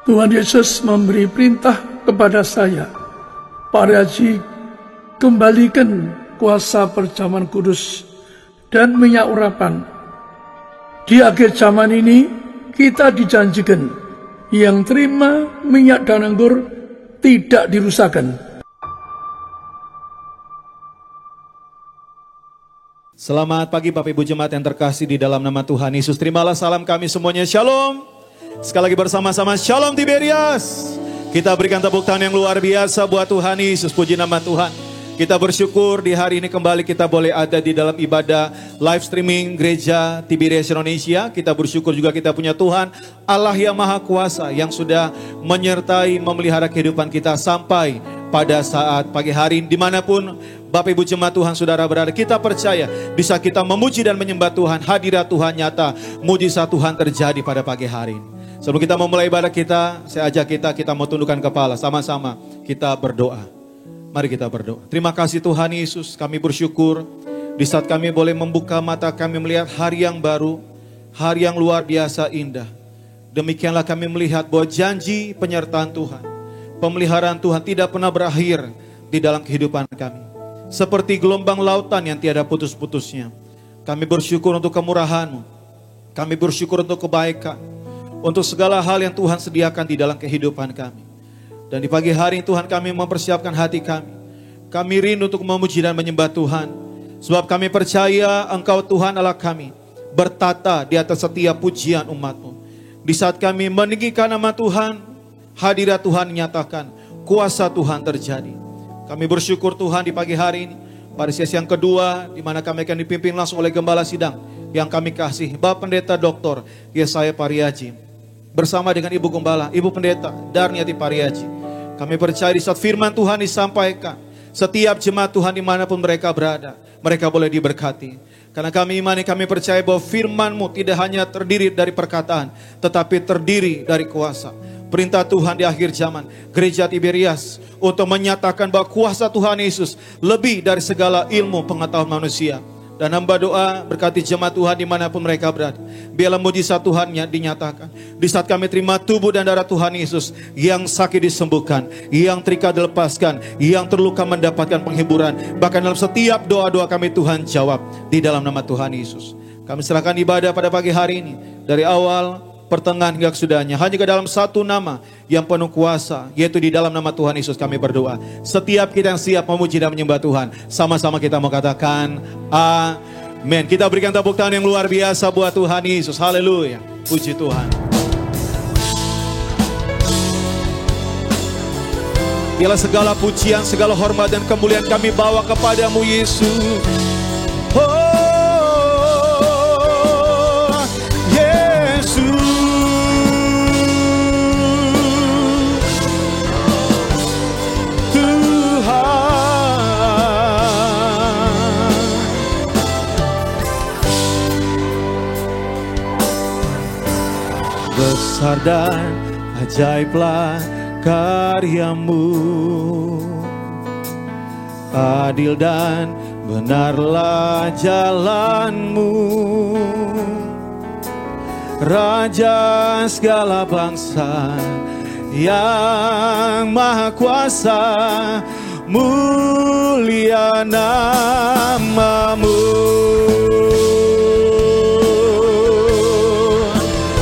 Tuhan Yesus memberi perintah kepada saya, Pak Haji, kembalikan kuasa perjamuan kudus dan minyak urapan. Di akhir zaman ini kita dijanjikan yang terima minyak dan anggur tidak dirusakkan. Selamat pagi Bapak Ibu Jemaat yang terkasih di dalam nama Tuhan Yesus. Terimalah salam kami semuanya. Shalom. Sekali lagi bersama-sama, Shalom Tiberias. Kita berikan tepuk tangan yang luar biasa buat Tuhan Yesus. Puji nama Tuhan. Kita bersyukur di hari ini kembali kita boleh ada di dalam ibadah live streaming Gereja Tiberias Indonesia. Kita bersyukur juga kita punya Tuhan Allah yang Maha Kuasa yang sudah menyertai memelihara kehidupan kita sampai pada saat pagi hari dimanapun Bapak Ibu Jemaat Tuhan Saudara berada. Kita percaya bisa kita memuji dan menyembah Tuhan. Hadirat Tuhan nyata, mujizat Tuhan terjadi pada pagi hari ini. Sebelum kita memulai ibadah kita, saya ajak kita mau tundukkan kepala sama-sama kita berdoa. Mari kita berdoa. Terima kasih Tuhan Yesus, kami bersyukur di saat kami boleh membuka mata kami melihat hari yang baru, hari yang luar biasa indah. Demikianlah kami melihat bahwa janji penyertaan Tuhan, pemeliharaan Tuhan tidak pernah berakhir di dalam kehidupan kami. Seperti gelombang lautan yang tiada putus-putusnya. Kami bersyukur untuk kemurahan-Mu. Kami bersyukur untuk kebaikan. Untuk segala hal yang Tuhan sediakan di dalam kehidupan kami. Dan di pagi hari ini Tuhan kami mempersiapkan hati kami. Kami rindu untuk memuji dan menyembah Tuhan. Sebab kami percaya Engkau Tuhan Allah kami. Bertata di atas setiap pujian umat-Mu. Di saat kami meninggikan nama Tuhan, hadirat Tuhan nyatakan, kuasa Tuhan terjadi. Kami bersyukur Tuhan di pagi hari ini. Pada sesi yang kedua, di mana kami akan dipimpin langsung oleh Gembala Sidang. Yang kami kasih, Bapak Pendeta Dr. Yesaya Pariaji. Bersama dengan Ibu Gembala, Ibu Pendeta Darniati Pariaji. Kami percaya di saat firman Tuhan disampaikan, setiap jemaat Tuhan dimanapun mereka berada, mereka boleh diberkati. Karena kami imani, kami percaya bahwa firman-Mu tidak hanya terdiri dari perkataan, tetapi terdiri dari kuasa. Perintah Tuhan di akhir zaman, Gereja Tiberias, untuk menyatakan bahwa kuasa Tuhan Yesus lebih dari segala ilmu pengetahuan manusia. Dan hamba doa berkati jemaat Tuhan dimanapun mereka berada. Biarlah mujizat Tuhan dinyatakan. Di saat kami terima tubuh dan darah Tuhan Yesus, yang sakit disembuhkan, yang terikat dilepaskan, yang terluka mendapatkan penghiburan. Bahkan dalam setiap doa-doa kami Tuhan jawab di dalam nama Tuhan Yesus. Kami serahkan ibadah pada pagi hari ini. Dari awal, pertengahan hingga kesudahnya, hanya ke dalam satu nama yang penuh kuasa, yaitu di dalam nama Tuhan Yesus kami berdoa. Setiap kita yang siap memuji dan menyembah Tuhan, sama-sama kita mau katakan amin. Kita berikan tepuk tangan yang luar biasa buat Tuhan Yesus. Haleluya, puji Tuhan. Biarlah segala pujian, segala hormat dan kemuliaan kami bawa kepadamu Yesus. Besar dan ajaiblah karya-Mu, adil dan benarlah jalan-Mu, Raja segala bangsa yang Maha Kuasa, mulia nama-Mu.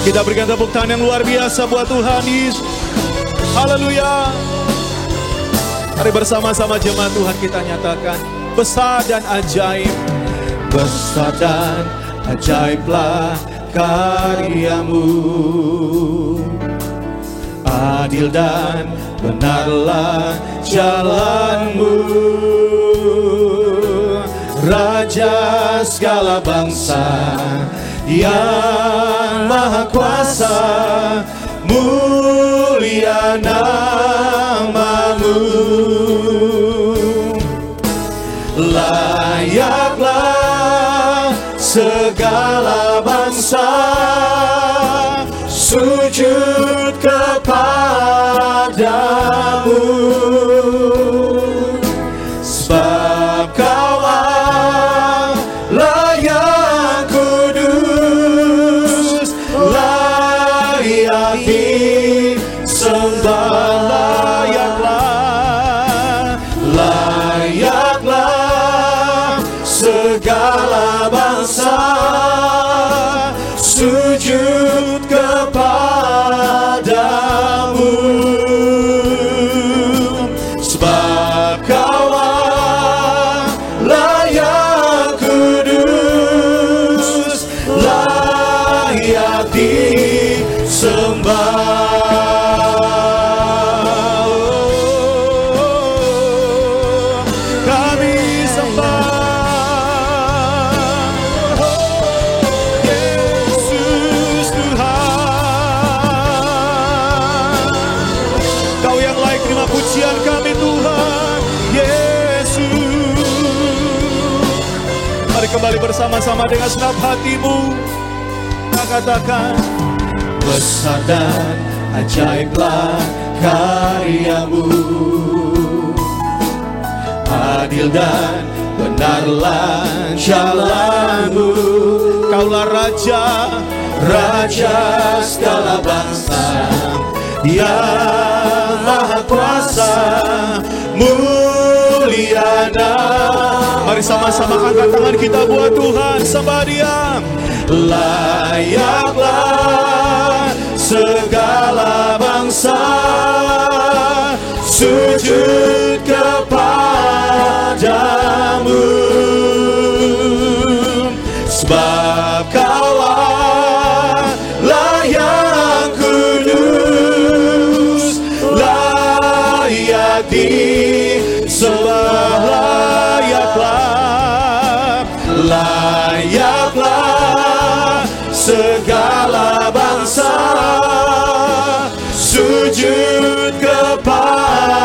Kita berikan tepuk tangan yang luar biasa buat Tuhan Yesus. Haleluya. Mari bersama-sama jemaat Tuhan kita nyatakan, besar dan ajaib, besar dan ajaiblah karya-Mu, adil dan benarlah jalan-Mu, Raja segala bangsa yang Maha Kuasa, mulia nama-Mu. Layaklah segala bangsa sujud kepadamu, sebab Kau Allah yang kudus, layak segala bangsa sujud kepadamu, sebab Kau-Lah yang kudus, layak disembah. Pujian kami Tuhan Yesus. Mari kembali bersama-sama dengan senap hatimu. Kita katakan, besar dan ajaiblah karyamu, adil dan benarlah jalanmu. Kaulah Raja, Raja segala bangsa, yang Maha Kuasa, muliana. Mari sama-sama angkat tangan kita buat Tuhan, sembah Dia. Layaklah segala bangsa sujud kepadamu, sebab Kau-Lah yang kudus, layak disembah. Layaklah segala bangsa sujud kepadamu,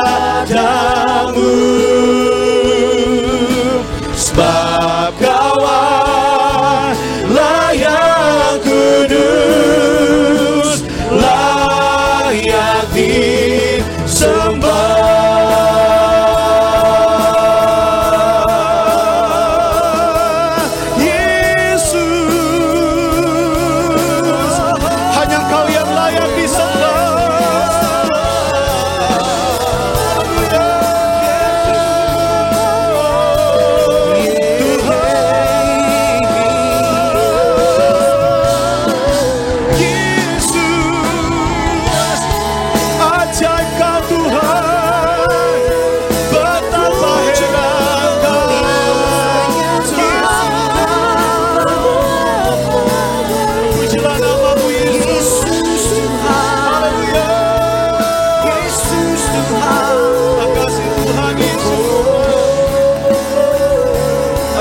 sebab Kau-Lah yang kudus, layak disembah.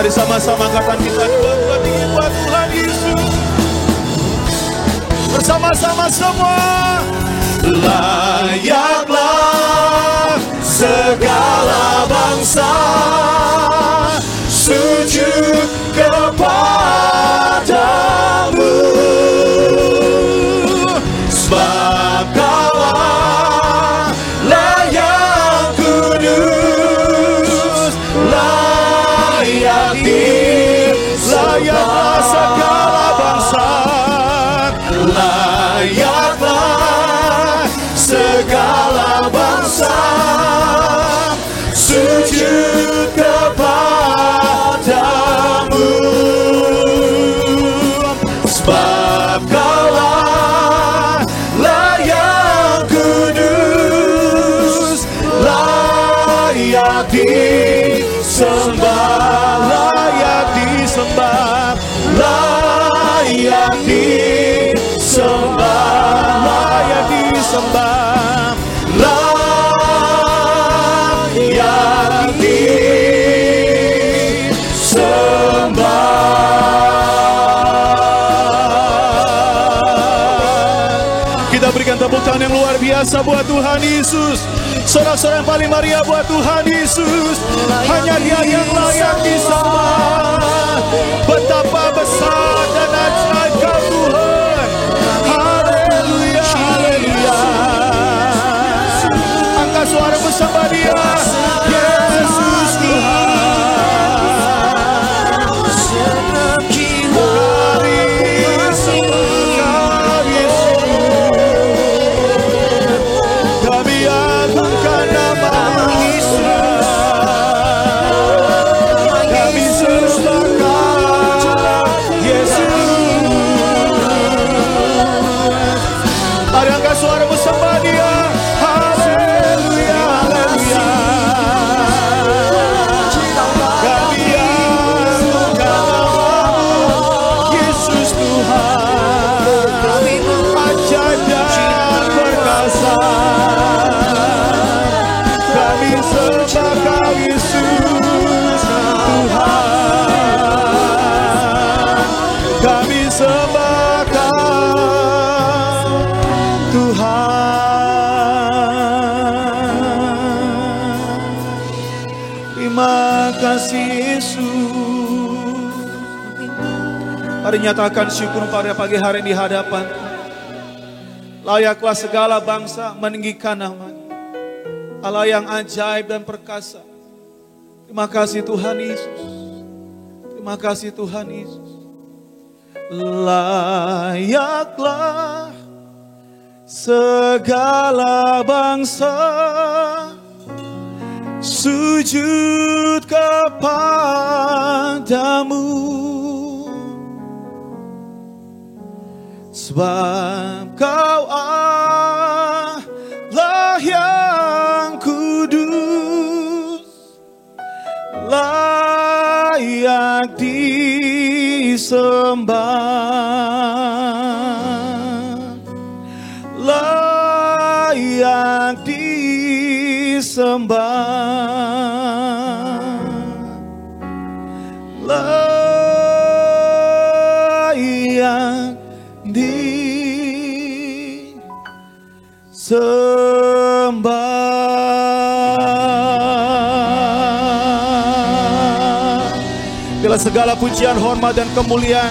Mari sama-sama angkatan kita dua tinggi buat Tuhan Yesus. Bersama-sama semua. Layaklah segala bangsa sujud kepadamu, sebab Kau-Lah yang kudus, layaklah segala bangsa, layaklah segala bangsa sujud kepadamu, sebab Kau-Lah yang kudus, layak disembah, layak disembah, layak disembah, layak disembah, layak disembah. Kita berikan tepuk tangan yang luar biasa buat Tuhan Yesus. Sorak-sorai yang paling meriah buat Tuhan Yesus. Hanya Dia yang layak disembah. Betapa besar dan ajaib Kau Tuhan. Haleluya, haleluya. Angkat suara bersama Dia. Yesus Tuhan. Kami agungkan nama Yesus. Kami Mari nyatakan syukur pada pagi hari di hadapan. Layaklah segala bangsa meninggikan nama Allah yang ajaib dan perkasa. Terima kasih Tuhan Yesus. Terima kasih Tuhan Yesus. Layaklah segala bangsa sujud kepadamu, sebab Kau Allah yang kudus, layak disembah, layak disembah, layak disembah. Bila segala pujian, hormat dan kemuliaan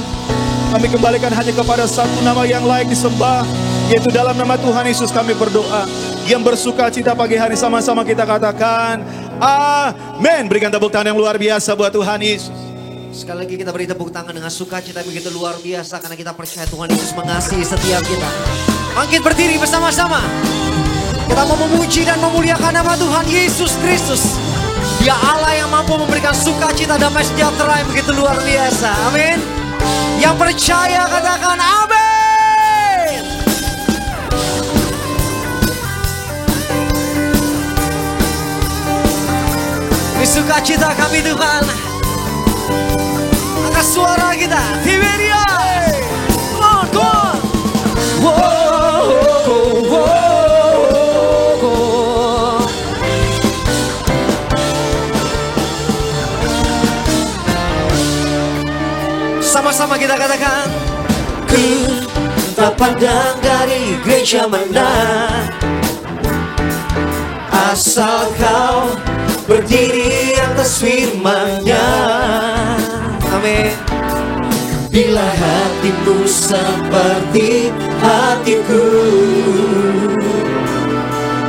kami kembalikan hanya kepada satu nama yang layak disembah, yaitu dalam nama Tuhan Yesus kami berdoa. Yang bersuka cita pagi hari sama-sama kita katakan amin. Berikan tepuk tangan yang luar biasa buat Tuhan Yesus. Sekali lagi kita beri tepuk tangan dengan sukacita begitu luar biasa karena kita percaya Tuhan Yesus mengasihi setiap kita. Bangkit berdiri bersama-sama. Kita mau memuji dan memuliakan nama Tuhan Yesus Kristus. Dia Allah yang mampu memberikan sukacita, damai sejahtera yang begitu luar biasa. Amin. Yang percaya katakan amin. Ini sukacita kami Tuhan. Angkat suara kita, Tiberia. Come on, come on. Sama-sama kita katakan, ku tak pandang dari gereja mana, asal Kau berdiri atas firman-Nya. Amin. Bila hatimu seperti hatiku,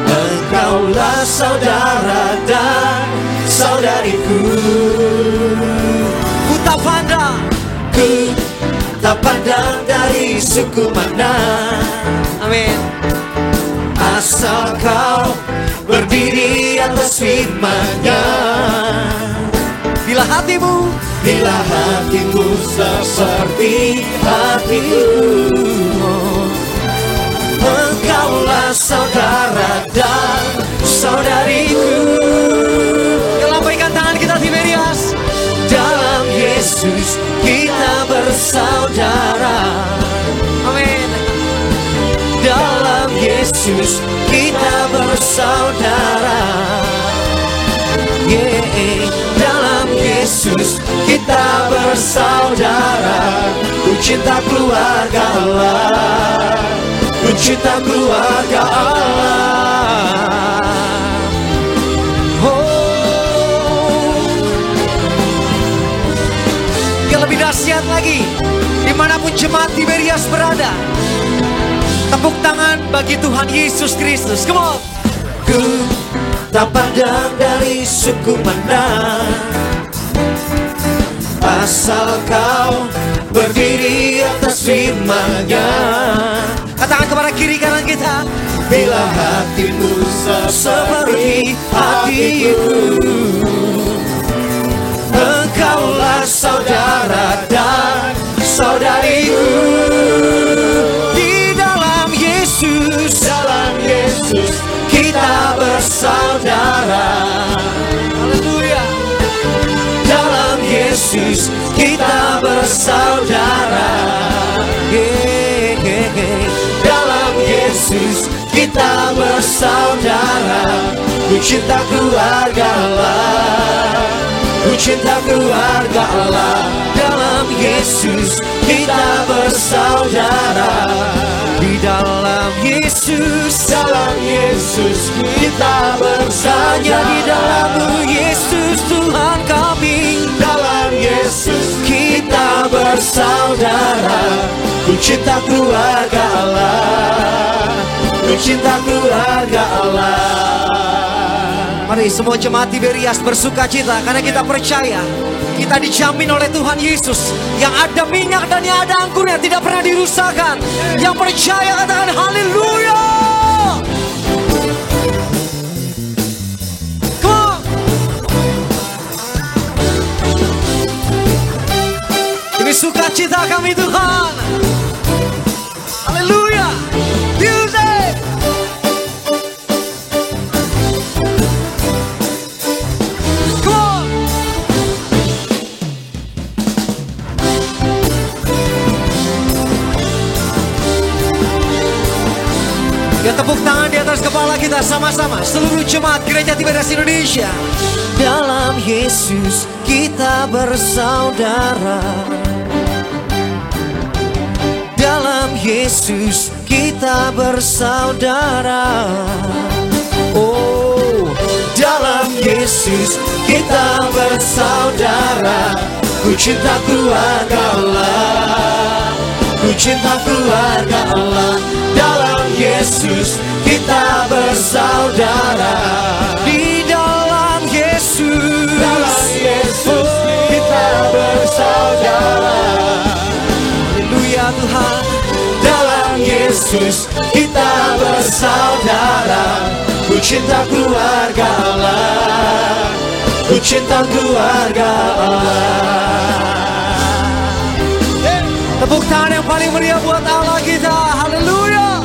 Engkaulah saudara dan saudariku. Ku tak pandang dari suku mana. Amin. Asal Kau berdiri atas firman-Nya. Bila hatimu seperti hatiku, Engkaulah saudara dan saudariku. Lambaikan tangan kita Tiberias. Dalam Yesus kita bersaudara. Amin. Dalam Yesus kita bersaudara. Dalam Yesus kita bersaudara. Ku cinta keluarga Allah, ku cinta keluarga Allah. Yang lebih dahsyat lagi, dimanapun jemaat Tiberias berada, tepuk tangan bagi Tuhan Yesus Kristus. Come on. Ku tak pandang dari suku mana, asal Kau berdiri atas firman-Nya. Katakan kepada kiri kanan kita, bila hatimu seperti hatiku, Engkaulah saudara dan saudariku. Di dalam Yesus kita bersaudara. Haleluya. Dalam Yesus kita bersaudara. Dalam Yesus kita bersaudara. Ku cinta keluarga Allah, ku cinta keluarga Allah. Dalam Yesus kita bersaudara. Di dalam Yesus kita bersama. Di dalam Yesus Tuhan kami. Dalam Yesus kita bersama. bersaudara. Ku cinta keluarga Allah, ku cinta keluarga Allah. Mari semua jemaat Tiberias bersuka cita karena kita percaya kita dijamin oleh Tuhan Yesus yang ada minyak dan yang ada anggur yang tidak pernah dirusakkan. Yang percaya katakan haleluya. Ini sukacita kami Tuhan. Haleluya. Music. Come on. Ya, tepuk tangan di atas kepala kita sama-sama seluruh jemaat Gereja Tiberias Indonesia. Dalam Yesus kita bersaudara. Dalam Yesus kita bersaudara. Oh, dalam Yesus kita bersaudara. Ku cinta keluarga Allah, ku cinta keluarga Allah. Dalam Yesus kita bersaudara. Di dalam Yesus, kita bersaudara. Haleluya Tuhan. Dalam Yesus kita bersaudara. Ku cinta keluarga Allah, ku cinta keluarga Allah. Tepuk tangan yang paling meriah buat Allah kita. Haleluya.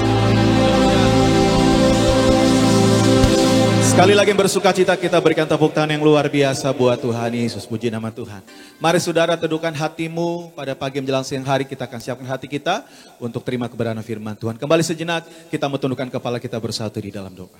Sekali lagi bersuka cita kita berikan tepuk tangan yang luar biasa buat Tuhan Yesus. Puji nama Tuhan. Mari saudara teduhkan hatimu pada pagi menjelang siang hari. Kita akan siapkan hati kita untuk terima kebenaran firman Tuhan. Kembali sejenak kita menundukkan kepala kita bersatu di dalam doa.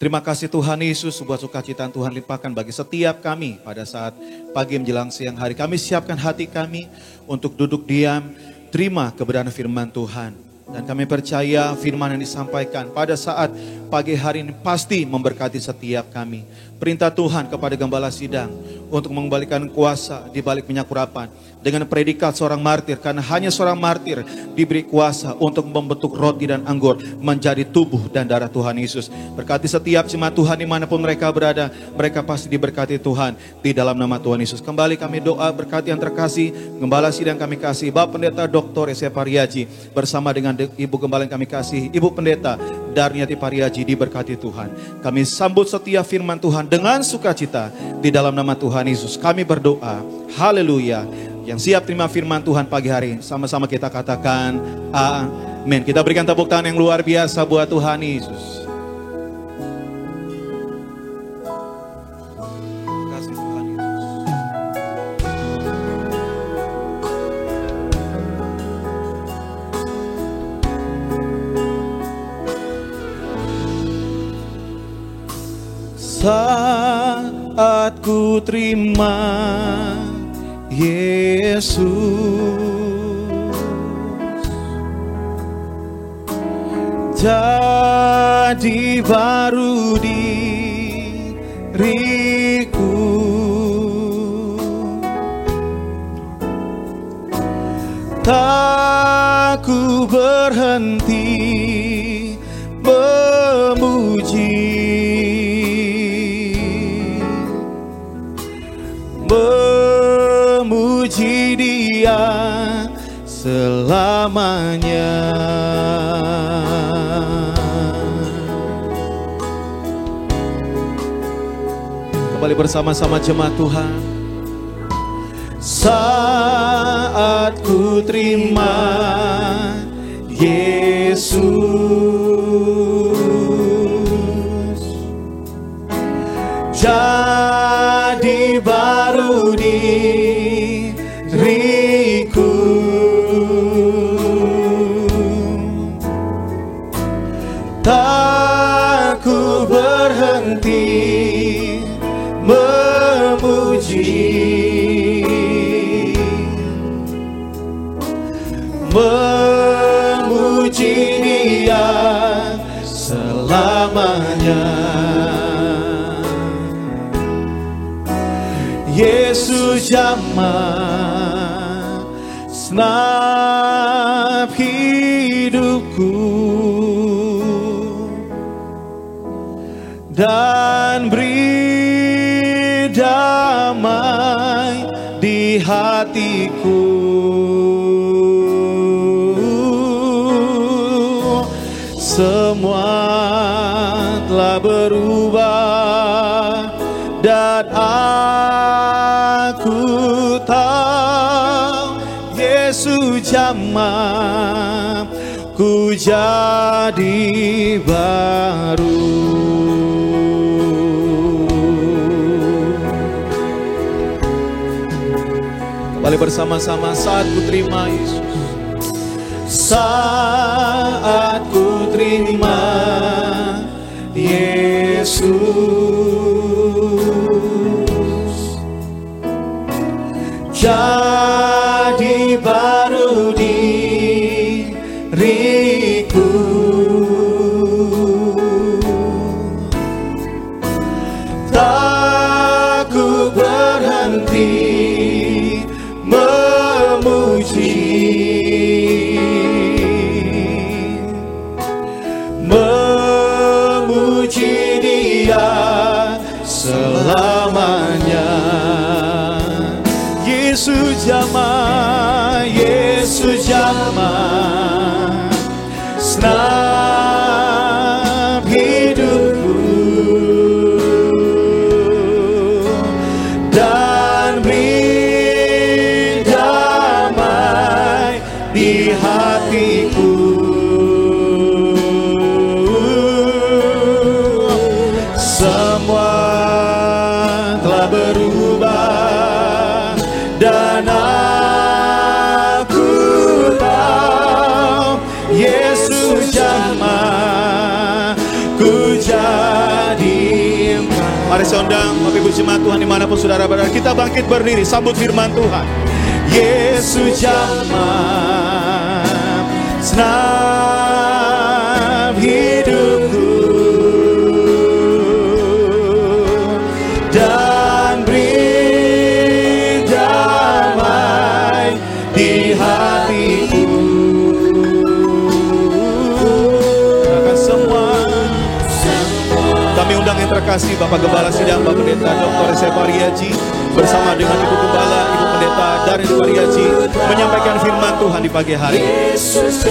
Terima kasih Tuhan Yesus buat sukacita Tuhan limpahkan bagi setiap kami pada saat pagi menjelang siang hari. Kami siapkan hati kami untuk duduk diam, terima kebenaran firman Tuhan. Dan kami percaya firman yang disampaikan pada saat pagi hari ini pasti memberkati setiap kami. Perintah Tuhan kepada gembala sidang untuk mengembalikan kuasa di balik minyak urapan. Dengan predikat seorang martir, karena hanya seorang martir diberi kuasa untuk membentuk roti dan anggur menjadi tubuh dan darah Tuhan Yesus. Berkati setiap jemaat Tuhan dimanapun mereka berada, mereka pasti diberkati Tuhan di dalam nama Tuhan Yesus. Kembali kami doa berkati yang terkasih, gembala sidang kami kasih, Bapak Pendeta Dr. Ese Pariaji bersama dengan Ibu Gembala yang kami kasih, Ibu Pendeta Darniati Pariaji diberkati Tuhan. Kami sambut setiap firman Tuhan dengan sukacita di dalam nama Tuhan Yesus. Kami berdoa, haleluya. Yang siap terima firman Tuhan pagi hari, sama-sama kita katakan amin. Kita berikan tepuk tangan yang luar biasa buat Tuhan Yesus. Kasih Tuhan Yesus. Saat ku terima Yesus, jadi baru diriku. Tak ku berhenti memuji, memuji Dia selamanya. Kembali bersama-sama jemaat Tuhan. Saat ku terima Yesus, jadi baru diriku. Tak ku berhenti memuji, memuji Dia selamanya. Yesus jamah senap hidupku, dan beri damai di hatiku. Semua telah berubah dan aku tahu Yesus jamah ku jadi baru. Kembali bersama-sama saat ku terima Yesus. Saat ku terima Yesus, jadi baru diriku. Tak ku berhenti memuji, Dia selamanya. Yesus jamah, Yesus jamah, senap hidupku, dan beri damai di hatiku. Mari saya undang Bapak Ibu Jemaat Tuhan dimanapun saudara berada, kita bangkit berdiri sambut firman Tuhan. Yesus jamah, senap hidupku, dan beri damai di hatiku. Kami undang yang terkasih Bapak Gembala Sidang, Bapak Pendeta Dr. Sepa Riaji bersama dengan Ibu Gembala, Ibu Pendeta dan Ibu Riaji menyampaikan firman Tuhan di pagi hari. Yesus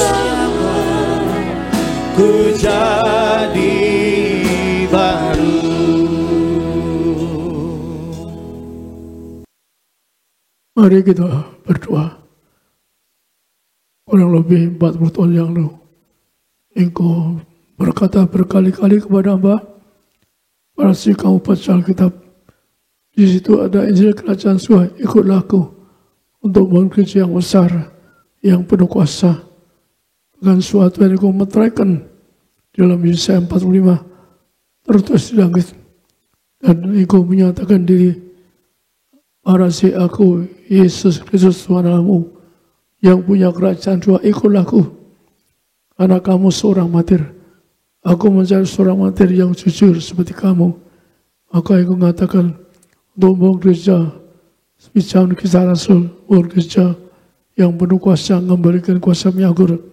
ku jadi baru. Mari kita berdoa. Kurang lebih 40 tahun yang lalu, Engkau berkata berkali-kali kepada hamba, pada si kamu baca Alkitab, di situ ada Injil Kerajaan Surga, ikutlah aku untuk membangun gereja yang besar, yang penuh kuasa, dengan suatu yang engkau meteraikan dalam Yesaya 45, tertulis di langit, dan engkau menyatakan diri, pada si aku, Yesus Kristus Tuhan Allahmu, yang punya kerajaan surga, ikutlah aku, karena kamu seorang martir. Aku mencari seorang martir yang jujur seperti kamu. Maka aku mengatakan untuk membangun gereja, bicara kisah Rasul, membangun gereja yang penuh kuasa, memberikan kuasa menyagur,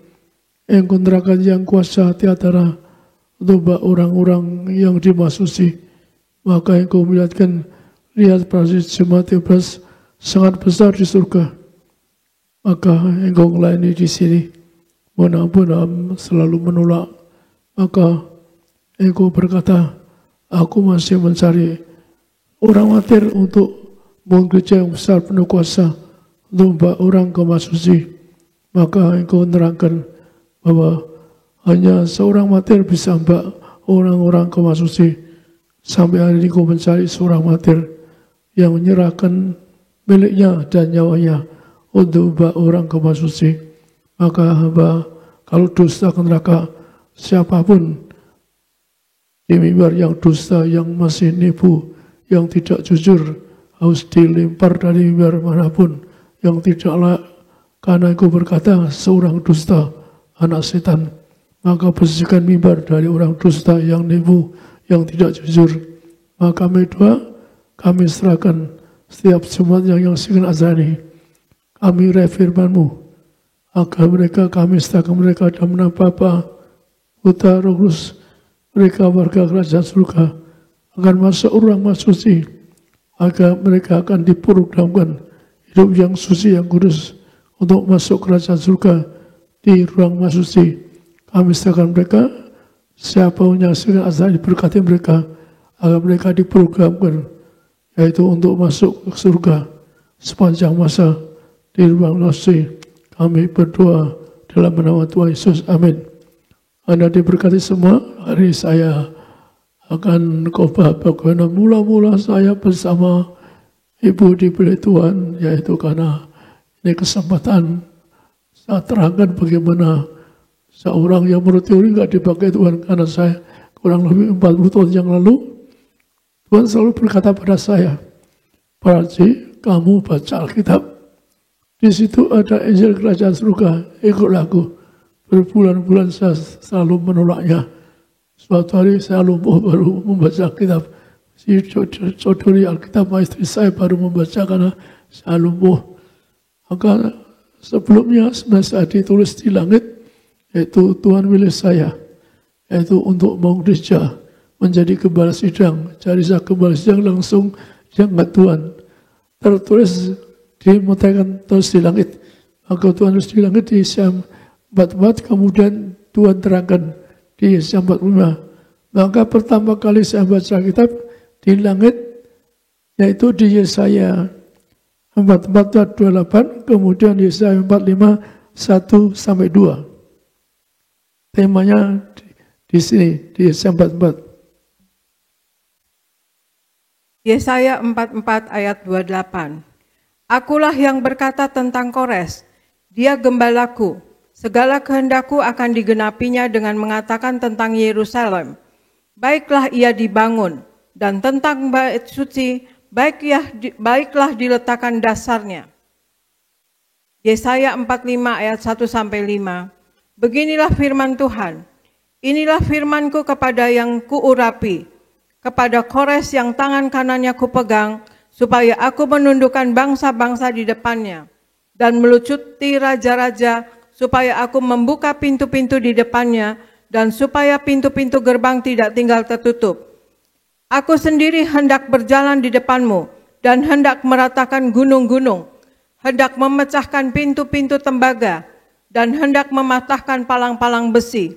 yang kontrakan yang kuasa tiada untuk orang-orang yang dimasuki. Maka engkau melihatkan, lihat prajurit jemaat yang sangat besar di surga. Maka engkau melayani di sini, mengampun selalu menolak. Maka engkau berkata, aku masih mencari orang martir untuk membangun gereja yang besar penuh kuasa untuk membawa orang ke masuci. Maka engkau menerangkan bahwa hanya seorang martir bisa membawa orang-orang ke masuci. Sampai hari ini engkau mencari seorang martir yang menyerahkan miliknya dan nyawanya untuk membawa orang ke masuci. Maka hamba kalau dusta ke neraka, siapapun di mimbar yang dusta, yang masih nipu, yang tidak jujur, harus dilempar dari mimbar manapun yang tidak layak. Karena engkau berkata, seorang dusta, anak setan. Maka bersihkan mimbar dari orang dusta, yang nipu, yang tidak jujur. Maka kami doa, kami serahkan setiap jemaat yang siaran Azrani. kami firman-Mu, agar mereka kami sertakan mereka dalam nama Bapa, Putra, Roh Kudus, mereka warga kerajaan surga akan masuk ruang maha suci, agar mereka akan diprogramkan hidup yang suci, yang kudus untuk masuk kerajaan surga di ruang maha suci. Kami sertakan mereka, siapa yang menyaksikan acara diberkati mereka, agar mereka diprogramkan, yaitu untuk masuk ke surga sepanjang masa di ruang maha suci. Kami berdoa dalam nama Tuhan Yesus. Amin. Anda diberkati semua. Hari saya akan khotbah bagaimana mula-mula saya bersama Ibu dipilih Tuhan, yaitu karena ini kesempatan saya terangkan bagaimana seorang yang menurut teori nggak dipakai Tuhan, karena saya kurang lebih 40 tahun yang lalu Tuhan selalu berkata pada saya, Paraji, kamu baca Alkitab, di situ ada Injil Kerajaan Surga, ikutlah aku. Berbulan-bulan saya selalu menolaknya. Suatu hari saya lumpuh baru membaca kitab. Si saudari Alkitab, istri saya baru membaca karena saya lumpuh. Maka sebelumnya sebenarnya saya ditulis di langit, yaitu Tuhan milih saya, yaitu untuk mau gereja, menjadi gembala sidang. Jadi saya gembala sidang langsung diangkat Tuhan. Tertulis dimutakan terus di langit. Maka Tuhan terus di langit di Yesaya 44, kemudian Tuhan terangkan di Yesaya 45. Maka pertama kali saya baca kitab di langit, yaitu di Yesaya 44 28, kemudian Yesaya 45 1-2. Temanya di sini di Yesaya 44. Yesaya 44 ayat 28. Akulah yang berkata tentang Kores, dia gembalaku. Segala kehendakku akan digenapinya dengan mengatakan tentang Yerusalem. Baiklah ia dibangun, dan tentang bait suci, baiklah diletakkan dasarnya. Yesaya 45 ayat 1-5. Beginilah firman Tuhan. Inilah firmanku kepada yang kuurapi, kepada Kores yang tangan kanannya kupegang, supaya aku menundukkan bangsa-bangsa di depannya, dan melucuti raja-raja, supaya aku membuka pintu-pintu di depannya, dan supaya pintu-pintu gerbang tidak tinggal tertutup. Aku sendiri hendak berjalan di depanmu, dan hendak meratakan gunung-gunung, hendak memecahkan pintu-pintu tembaga, dan hendak mematahkan palang-palang besi.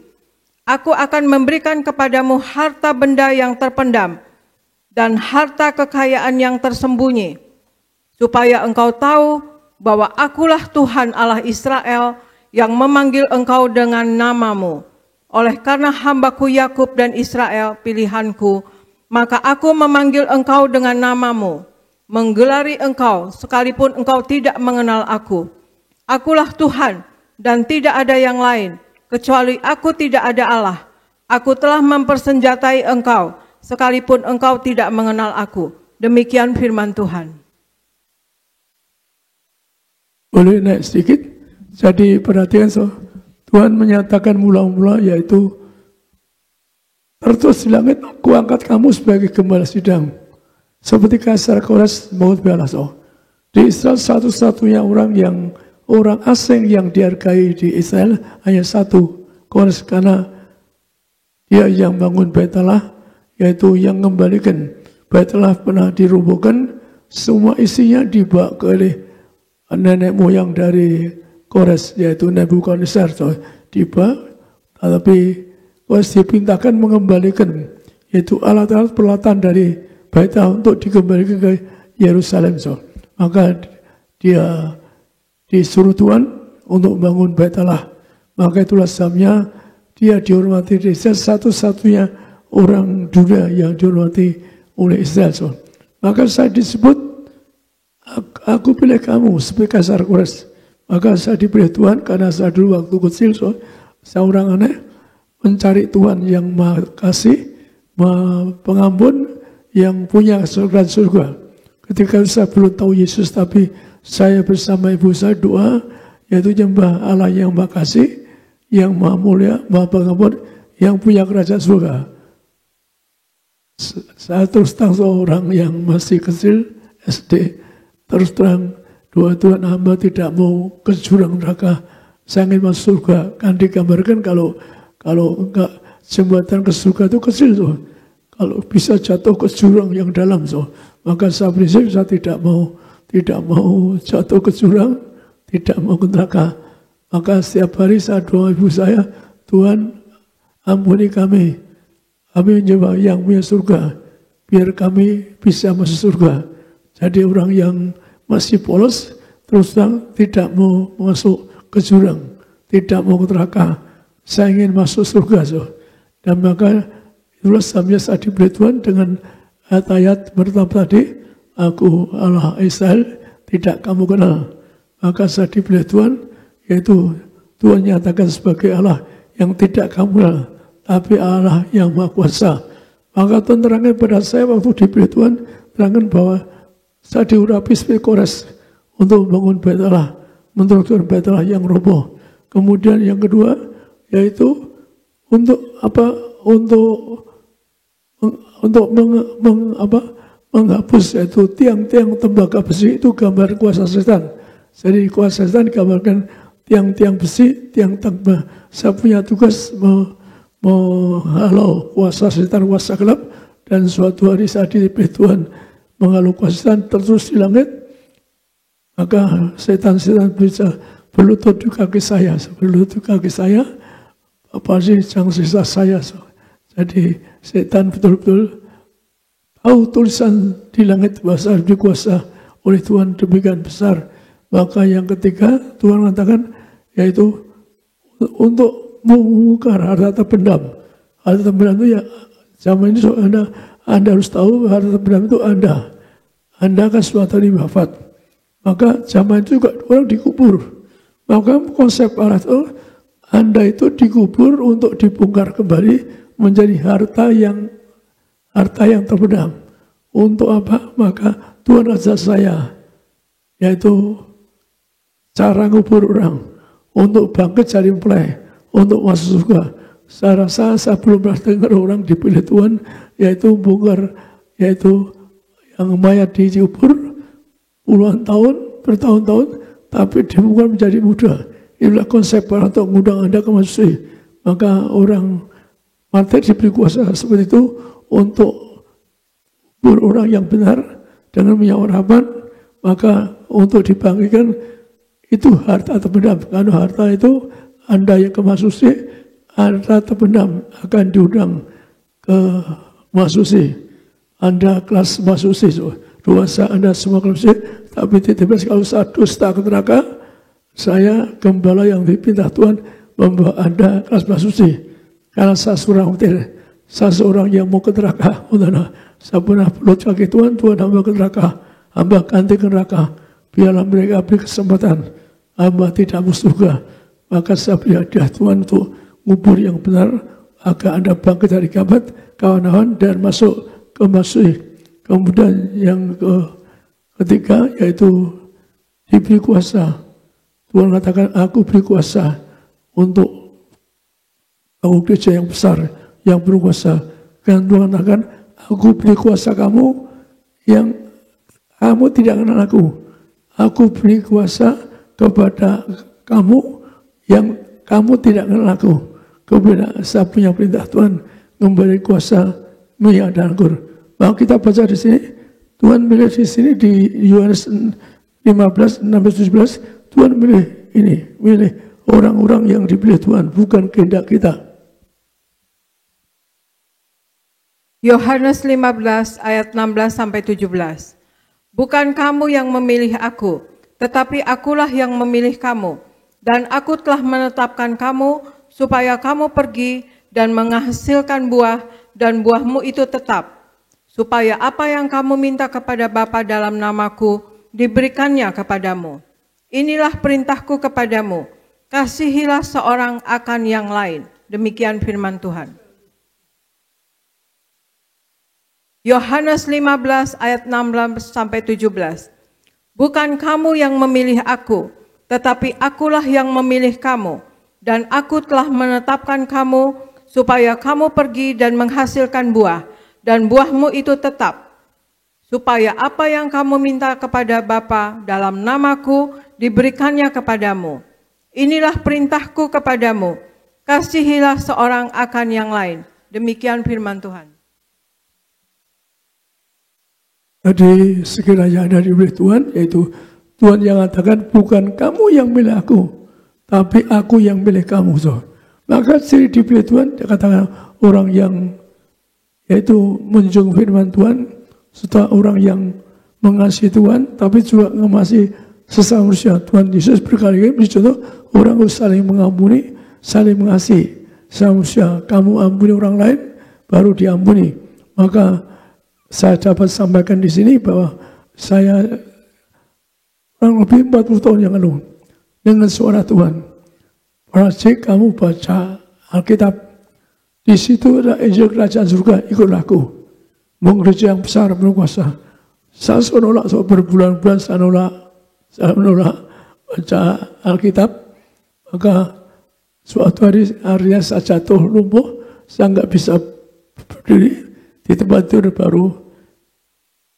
Aku akan memberikan kepadamu harta benda yang terpendam, dan harta kekayaan yang tersembunyi, supaya engkau tahu bahwa akulah Tuhan Allah Israel, yang memanggil engkau dengan namamu. Oleh karena hambaku Yakub dan Israel, pilihanku, maka aku memanggil engkau dengan namamu, menggelari engkau sekalipun engkau tidak mengenal aku. Akulah Tuhan dan tidak ada yang lain, kecuali aku tidak ada Allah. Aku telah mempersenjatai engkau, sekalipun engkau tidak mengenal aku. Demikian firman Tuhan. Boleh naik sedikit? Jadi perhatikan, Tuhan menyatakan mula-mula, yaitu tertulis di langit, aku angkat kamu sebagai gembala sidang, seperti Kaisar Kores maut balas. Di Israel satu-satunya orang asing yang dihargai di Israel hanya satu, Kores, karena dia yang bangun Bait Allah, yaitu yang mengembalikan Bait Allah pernah dirobohkan, semua isinya dibawa oleh nenek moyang dari Kores, yaitu Nebukadnezar, tetapi Kores dipintakan mengembalikan, yaitu alat-alat peralatan dari Bait Allah untuk dikembalikan ke Yerusalem. Maka dia disuruh Tuhan untuk membangun Bait Allah. Maka itulah sebabnya dia dihormati di Israel, satu-satunya orang dunia yang dihormati oleh Israel. Maka saya disebut, aku pilih kamu sebagai Kaisar Kores. Maka saya dipilih Tuhan karena saya dulu waktu kecil, saya orang aneh, mencari Tuhan yang maha kasih, maha pengampun, yang punya surga. Ketika saya belum tahu Yesus, tapi saya bersama ibu saya doa, yaitu nyembah Allah yang maha kasih, yang maha mulia, maha pengampun, yang punya kerajaan surga. Saya terus terang seorang yang masih kecil, SD, terus terang Doa Tuhan, hamba tidak mau ke jurang neraka, saya ingin masuk surga. Kan digambarkan kalau enggak, jembatan ke surga itu kecil tuh. Kalau bisa jatuh ke jurang yang dalam tuh. Maka saya prinsip, saya tidak mau jatuh ke jurang, tidak mau ke neraka. Maka setiap hari saya doa ibu saya, Tuhan ampuni kami menjadi yang punya surga, biar kami bisa masuk surga. Jadi orang yang masih polos, terus terang tidak mau masuk ke jurang, tidak mau ke neraka, saya ingin masuk surga. Dan maka itulah sebabnya saya diberi Tuhan dengan ayat pertama tadi, aku Allah Israel tidak kamu kenal. Maka saya diberi Tuhan, yaitu Tuhan nyatakan sebagai Allah yang tidak kamu kenal, tapi Allah yang Maha Kuasa. Maka Tuhan terangkan pada saya waktu diberi Tuhan, terangkan bahwa saya diurapi sebagai Kores untuk membangun bait Allah, menstruktur bait Allah yang roboh. Kemudian yang kedua yaitu untuk menghapus yaitu tiang-tiang tembaga besi, itu gambar kuasa setan. Jadi kuasa setan digambarkan tiang-tiang besi, tiang tembaga. Saya punya tugas menghalau kuasa setan, kuasa gelap, dan suatu hari saya diberi Tuhan menghalau kuasa setan terus di langit. Maka setan-setan bisa berlutut di kaki saya, apalagi jangan sisa saya. Jadi setan betul-betul tahu tulisan di langit bahasa dikuasa oleh Tuhan demikian besar. Maka yang ketiga Tuhan mengatakan yaitu untuk membongkar harta terpendam. Harta terpendam itu ya zaman ini Anda harus tahu harta terpendam itu Anda kan suatu hari wafat. Maka zaman itu juga orang dikubur. Maka konsep Allah itu Anda itu dikubur untuk dibongkar kembali menjadi harta yang terpendam. Untuk apa? Maka Tuhan ajar saya, yaitu cara ngubur orang untuk bangkit dari mempelai, untuk masuk surga. Saya rasa saya belum pernah dengar orang dipilih Tuhan, yaitu bongkar, yaitu yang mayat dikubur puluhan tahun, bertahun-tahun, tapi dibongkar menjadi muda. Inilah konsep Allah untuk mengundang Anda ke masuk. Maka orang mati diberi kuasa seperti itu untuk orang yang benar dengan minyak harapan. Maka untuk dibangkitkan itu harta terpendam. Karena harta itu Anda yang ke masusi, harta terpendam akan diundang ke masusi. Anda kelas masusi, dosa Anda semua kelas masusi. Tapi tiba-tiba kalau saya dusta ke neraka, saya gembala yang dipinta Tuhan membawa Anda kelas masusi. Karena saya seorang yang mau ke neraka. Saya pernah peluk kaki Tuhan hamba ke neraka, hamba ganti ke neraka. Biarlah mereka beri kesempatan, hamba tidak masuk surga. Maka saya beri hadiah Tuhan untuk ngubur yang benar, agar Anda bangkit dari kawan-kawan dan masuk ke masuk. Kemudian yang ketiga yaitu diberi kuasa. Tuhan katakan, aku beri kuasa untuk bangun gereja yang besar, yang berkuasa. Dan Tuhan katakan, aku beri kuasa kamu yang kamu tidak kenal aku. Aku beri kuasa kepada kamu yang kamu tidak kenal aku. Kemudian saya punya perintah Tuhan memberi kuasa minyak dan anggur. Maka kita baca di sini, Tuhan milih di sini di Yohanes 15, 16, 17, Tuhan milih orang-orang yang dipilih Tuhan, bukan kehendak kita. Yohanes 15 ayat 16-17. Bukan kamu yang memilih aku, tetapi akulah yang memilih kamu. Dan aku telah menetapkan kamu, supaya kamu pergi dan menghasilkan buah, dan buahmu itu tetap. Supaya apa yang kamu minta kepada Bapa dalam namaku, diberikannya kepadamu. Inilah perintahku kepadamu, kasihilah seorang akan yang lain. Demikian firman Tuhan. Yohanes 15 ayat 16-17. Bukan kamu yang memilih aku, tetapi akulah yang memilih kamu. Dan aku telah menetapkan kamu, supaya kamu pergi dan menghasilkan buah, dan buahmu itu tetap. supaya apa yang kamu minta kepada Bapa dalam namaku diberikannya kepadamu. Inilah perintahku kepadamu, kasihilah seorang akan yang lain. Demikian firman Tuhan. Tadi sekiranya dari Tuhan, yaitu Tuhan yang mengatakan bukan kamu yang milih aku, tapi aku yang milih kamu. So. Maka ciri dipilih Tuhan, dia katakan orang yang yaitu menjunjung firman Tuhan, serta orang yang mengasihi Tuhan, tapi juga mengasihi sesama manusia. Tuhan Yesus berkali-kali beri contoh, orang harus saling mengampuni, saling mengasihi sesama manusia. Kamu ampuni orang lain, baru diampuni. Maka saya dapat sampaikan di sini bahwa saya kurang lebih 40 tahun yang lalu dengan suara Tuhan. Wajib kamu baca Alkitab. Di situ ada Injil Kerajaan Surga, ikutlah aku. Gereja yang besar berkuasa. Saya menolak berbulan-bulan, saya menolak baca Alkitab. Maka suatu hari saya jatuh lumpuh, saya nggak bisa berdiri di tempat tidur baru.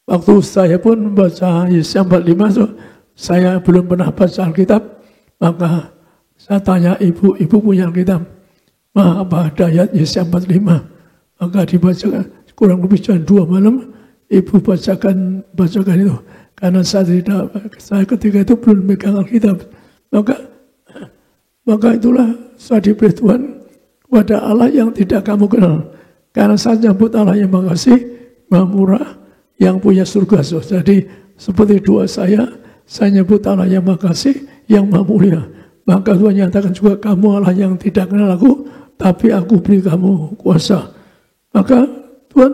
Waktu saya pun baca Yesaya 45, saya belum pernah baca Alkitab. Maka saya tanya ibu punya Alkitab? Ma, apa ada ayat Yesaya 45? Maka dibacakan, kurang lebih jam 2 malam, ibu bacakan itu. Karena saya ketika itu belum megang Alkitab. Maka itulah saya diberi Tuhan kepada Allah yang tidak kamu kenal. Karena saya nyambut Allah yang mengasihi, Maha Murah, yang punya surga. Jadi seperti doa saya nyebut Allah yang mengasihi, yang Maha Mulia. Maka Tuhan nyatakan juga kamu Allah yang tidak kenal aku, tapi aku beri kamu kuasa. Maka Tuhan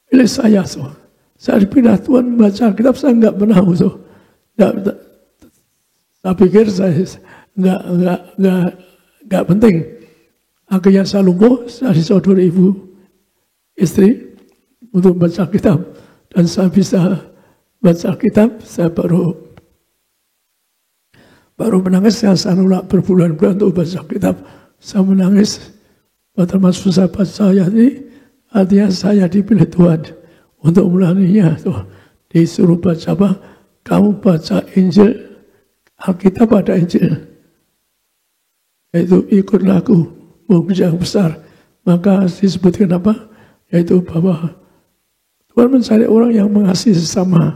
pilih saya. Saya dipilih Tuhan baca Alkitab, saya nggak pernah. Saya pikir saya nggak penting. Akhirnya saya lumpuh, saya disodori ibu istri untuk baca Alkitab. Dan saya bisa baca Alkitab, saya baru menangis. Saya nolak berbulan-bulan untuk baca Alkitab. Saya menangis, termasuk saya baca ayat ini, artinya saya dipilih Tuhan untuk melayaninya. Disuruh baca apa? Kamu baca Injil, Alkitab ada Injil. Yaitu ikutlah aku, mukjizat yang besar. Maka disebutkan apa? Yaitu bahwa Tuhan mencari orang yang mengasihi sesama.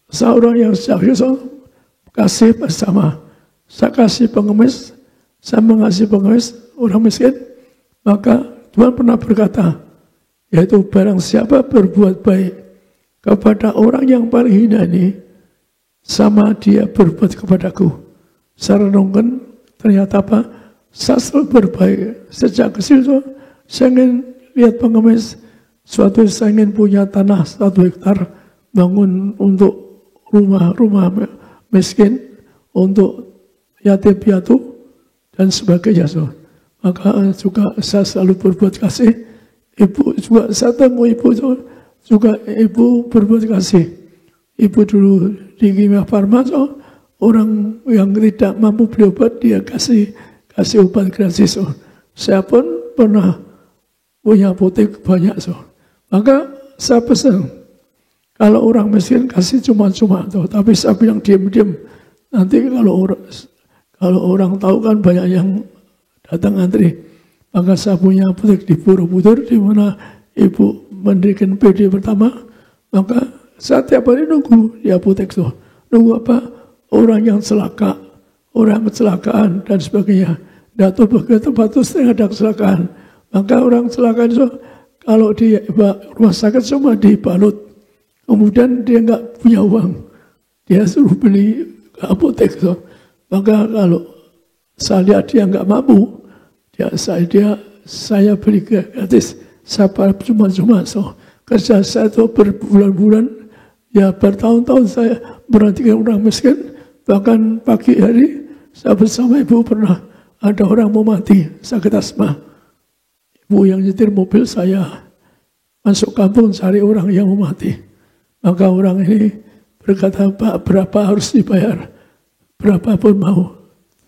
Seorang yang kasih bersama. Saya kasih pengemis, saya mengasihi pengemis, orang miskin. Maka Tuhan pernah berkata, yaitu barang siapa berbuat baik kepada orang yang paling hina ini, sama dia berbuat kepadaku. Saya renungkan, ternyata apa? Saya selalu berbaik. Sejak kecil saya ingin lihat pengemis. Suatu saya ingin punya tanah 1 hektar, bangun untuk rumah miskin, untuk yatim piatu, dan sebagainya. Maka juga saya selalu berbuat kasih. Ibu juga, saya temu ibu juga, ibu berbuat kasih. Ibu dulu di Kimia Farma, orang yang tidak mampu beli obat, dia kasih obat gratis. Saya pun pernah punya apotek banyak. Maka saya pesan, kalau orang miskin kasih cuma-cuma, tapi saya bilang diam-diam. Nanti kalau orang tahu kan banyak yang datang antri. Maka saya punya apotek di Borobudur, di mana ibu mendirikan PD pertama. Maka saya tiap hari nunggu di apotek. Nunggu apa? Orang yang celaka, orang kecelakaan dan sebagainya. Datang ke tempat itu sering ada kecelakaan. Maka orang kecelakaan itu kalau di rumah sakit semua dibalut. Kemudian dia nggak punya uang, dia suruh beli ke apotek. Maka kalau saya lihat dia nggak mampu, saya beli gratis. Saya cuma-cuma. Kerja saya itu berbulan-bulan, ya bertahun-tahun saya perhatikan orang miskin. Bahkan pagi hari saya bersama ibu pernah ada orang mau mati sakit asma. Ibu yang nyetir mobil, saya masuk kampung cari orang yang mau mati. Maka orang ini berkata, Pak, berapa harus dibayar? Berapapun mau.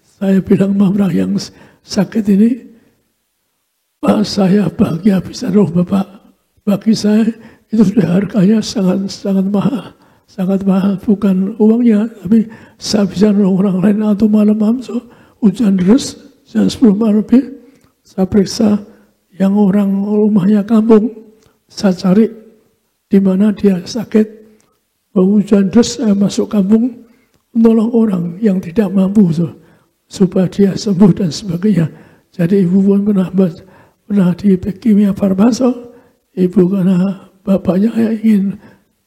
Saya bilang, orang yang sakit ini, Pak, saya bahagia bisa roh Bapak. Bagi saya itu sudah harganya sangat mahal, bukan uangnya, tapi saya bisa nolong orang lain. Atau malam-malam hujan deras, jam 10 malam lebih, saya periksa yang orang rumahnya kampung, saya cari di mana dia sakit, hujan deras, saya masuk kampung, menolong orang yang tidak mampu, supaya dia sembuh dan sebagainya. Jadi ibu pun pernah di Kimia Farmaso, ibu karena bapaknya ingin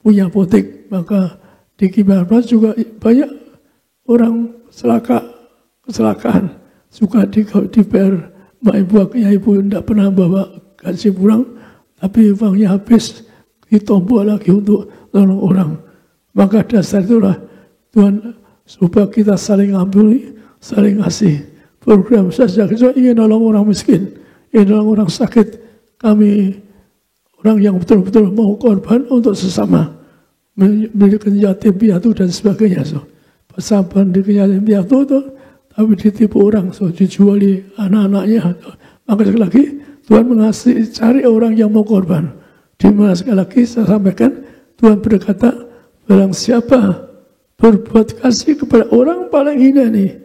punya apotek, maka di Kimia Farmaso juga banyak orang kecelakaan, suka dibayar sama ibu, akhirnya ibu tidak pernah bawa gaji pulang, tapi uangnya habis, ditombol lagi untuk nolong orang. Maka dasar itulah Tuhan, supaya kita saling ampuni, saling kasih. Program saya ingin nolong orang miskin, ingin nolong orang sakit. Kami orang yang betul-betul mau korban untuk sesama, memberikan yatim piatu dan sebagainya. Persamaan di yatim piatu itu, tapi ditipu orang, dijuali anak-anaknya. Maka sekali lagi Tuhan mengasihi, cari orang yang mau korban. Di mana sekali lagi saya sampaikan, Tuhan berkata, barang siapa berbuat kasih kepada orang paling hina nih,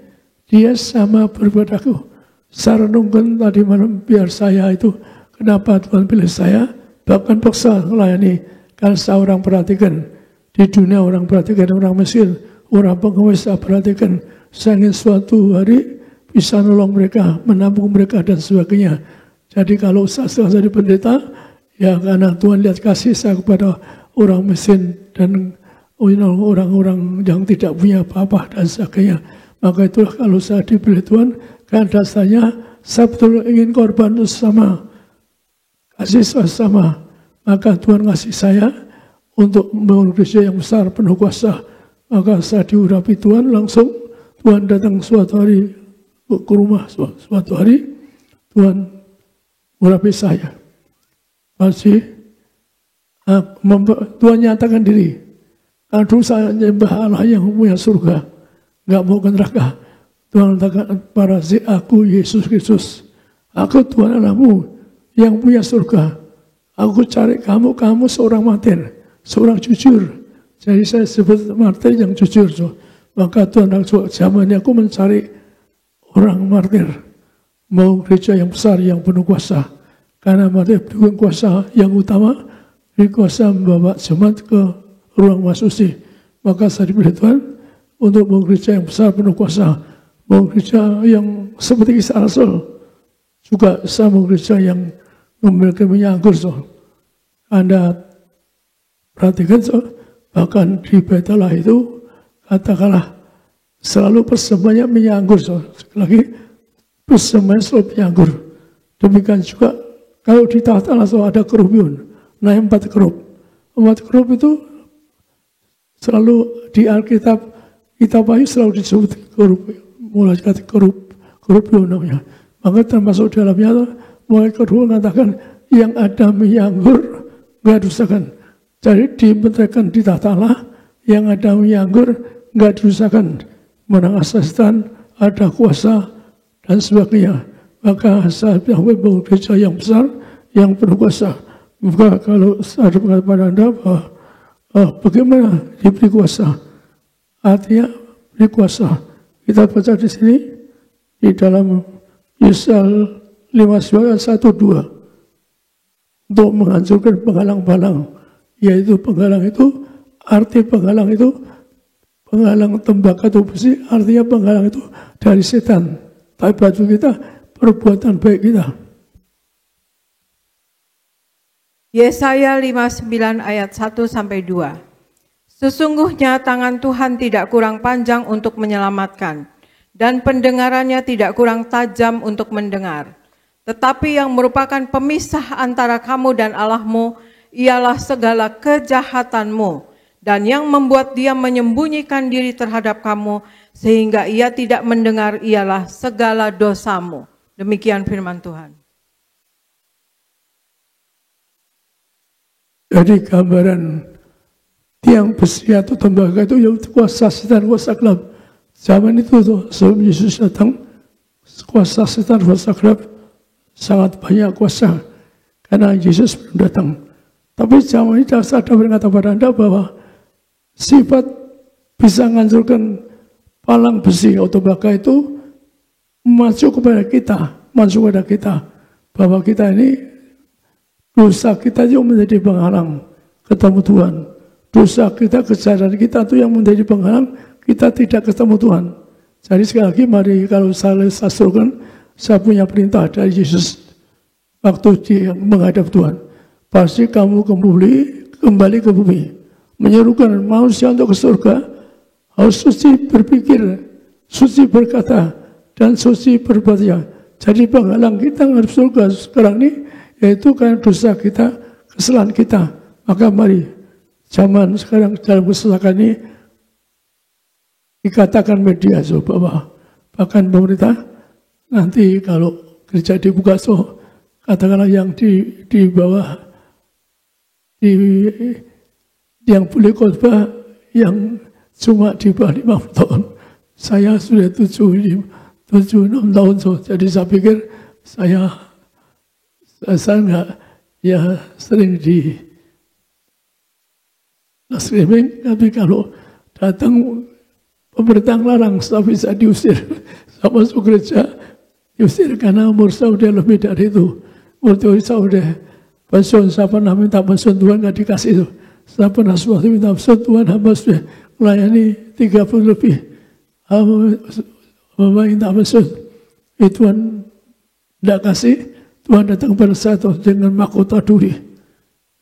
dia sama berbuat aku. Saya renungkan tadi malam, biar saya itu, kenapa Tuhan pilih saya, bahkan paksa melayani. Karena saya orang perhatikan, di dunia orang perhatikan orang miskin, orang pengemis saya perhatikan. Saya ingin suatu hari bisa nolong mereka, menampung mereka dan sebagainya. Jadi kalau saya jadi pendeta, ya karena Tuhan lihat kasih saya kepada orang miskin dan orang-orang yang tidak punya apa-apa dan sebagainya. Maka itulah kalau saya dipilih Tuhan, karena dasarnya saya betul ingin korban sesama, kasih sesama. Maka Tuhan ngasih saya untuk membangun gereja yang besar, penuh kuasa. Maka saya diurapi Tuhan, langsung Tuhan datang suatu hari ke rumah, suatu hari Tuhan mengurapi saya. Masih Tuhan nyatakan diri. Aduh, saya nyembah Allah yang punya surga, nggak mau ke neraka. Tuhan katakan, para aku Yesus Kristus, aku Tuhan Allahmu yang punya surga. Aku cari kamu seorang martir, seorang jujur. Jadi saya sebut martir yang jujur. Maka Tuhan zamannya aku mencari orang martir, mau gereja yang besar, yang penuh kuasa. Karena martir penuh kuasa yang utama, kuasa membawa jemaat ke ruang masuci. Maka saya dipilih Tuhan untuk mau gereja yang besar, penuh kuasa, mau gereja yang seperti Kisah Rasul. Juga saya mau gereja yang memiliki minyak anggur. Anda perhatikan, bahkan di Bethela itu katakanlah selalu persembahannya minyak anggur. Sekali lagi, persembahan selalu minyak anggur. Demikian juga kalau di tahta Allah ada kerubiun, naik 4 kerub. 4 kerub itu selalu di Alkitab, kitab Wahyu selalu disebut kerub, mulai kata kerubiun namanya. Maka termasuk dalamnya, mulai kedua mengatakan yang ada minyak anggur nggak dirusakan. Jadi dibenterkan di tahta Allah, yang ada minyak anggur nggak dirusakan. Menang setan, ada kuasa dan sebagainya. Maka saya membangun gereja yang besar, yang penuh kuasa. Maka kalau saya berkata pada Anda bahwa bagaimana diberi kuasa? Artinya beri kuasa. Kita baca di sini di dalam Yesaya 59 ayat 1-2 untuk menghancurkan penghalang-penghalang, yaitu penghalang itu, arti penghalang itu penghalang tembakau atau besi, artinya penghalang itu dari setan. Tapi batu kita, perbuatan baik kita. Yesaya 59 ayat 1-2. Sesungguhnya tangan Tuhan tidak kurang panjang untuk menyelamatkan, dan pendengarannya tidak kurang tajam untuk mendengar. Tetapi yang merupakan pemisah antara kamu dan Allahmu ialah segala kejahatanmu, dan yang membuat dia menyembunyikan diri terhadap kamu sehingga ia tidak mendengar ialah segala dosamu. Demikian firman Tuhan. Jadi gambaran tiang besi atau tembaga itu yang kuasa setan, kuasa gelap. Zaman itu sebelum Yesus datang, kuasa setan, kuasa gelap sangat banyak kuasa. Karena Yesus belum datang. Tapi zaman ini saya berkata kepada Anda bahwa sifat bisa menghancurkan palang besi atau tembaga itu masuk kepada kita, bahwa kita ini dosa kita yang menjadi penghalang ketemu Tuhan. Dosa kita, kesadaran kita itu yang menjadi penghalang kita tidak ketemu Tuhan. Jadi sekali lagi mari kalau saya sastrukan, saya punya perintah dari Yesus waktu dia menghadap Tuhan. Pasti kamu kembali ke bumi. Menyerukan manusia untuk ke surga, harus suci berpikir, suci berkata, dan suci berbuat. Jadi penghalang kita menghadap surga sekarang ini, yaitu karena dosa kita, kesalahan kita. Maka mari, zaman sekarang dalam kesalahan ini, dikatakan media bahwa bahkan pemerintah nanti kalau gereja dibuka katakanlah yang di bawah yang boleh khotbah yang cuma di bawah 50 tahun. Saya sudah 76 tahun, jadi saya pikir saya nggak ya sering di streaming, tapi kalau datang pemerintah larang, saya bisa diusir. Saya masuk gereja diusir karena umur saya udah lebih dari itu. Umur saya udah pensiun, saya pernah minta pensiun, Tuhan nggak dikasih itu. Saya pernah suatu minta pensiun, Tuhan hamba sudah melayani 30 lebih. Hamba minta pensiun, Tuhan tidak kasih. Tuhan datang kepada saya dengan mahkota duri.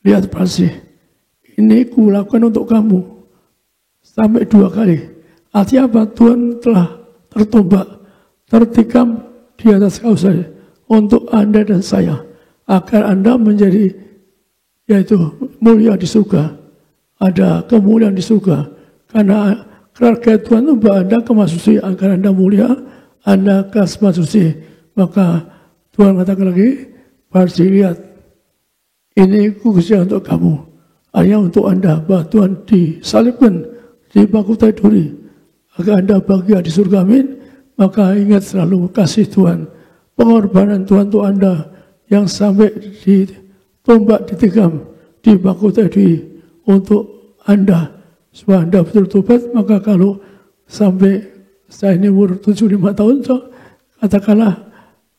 Lihat pasti, ini kulakukan untuk kamu sampai 2 kali. Artinya apa? Tuhan telah tertombak, tertikam di atas kayu salib untuk Anda dan saya, agar Anda menjadi yaitu mulia di surga. Ada kemuliaan di surga. Karena keluarga Tuhan itu membawa Anda ke masuci, agar Anda mulia, Anda ke masuci. Maka Tuhan katakan lagi, pasti lihat, ini khususnya untuk kamu. Hanya untuk Anda, bahwa Tuhan disalibkan di mahkota duri, agar Anda bahagia di surga, amin. Maka ingat selalu kasih Tuhan, pengorbanan Tuhan untuk Anda yang sampai ditombak, ditikam di mahkota duri untuk Anda, supaya Anda bertobat. Maka kalau sampai saya ini umur 75 tahun, katakanlah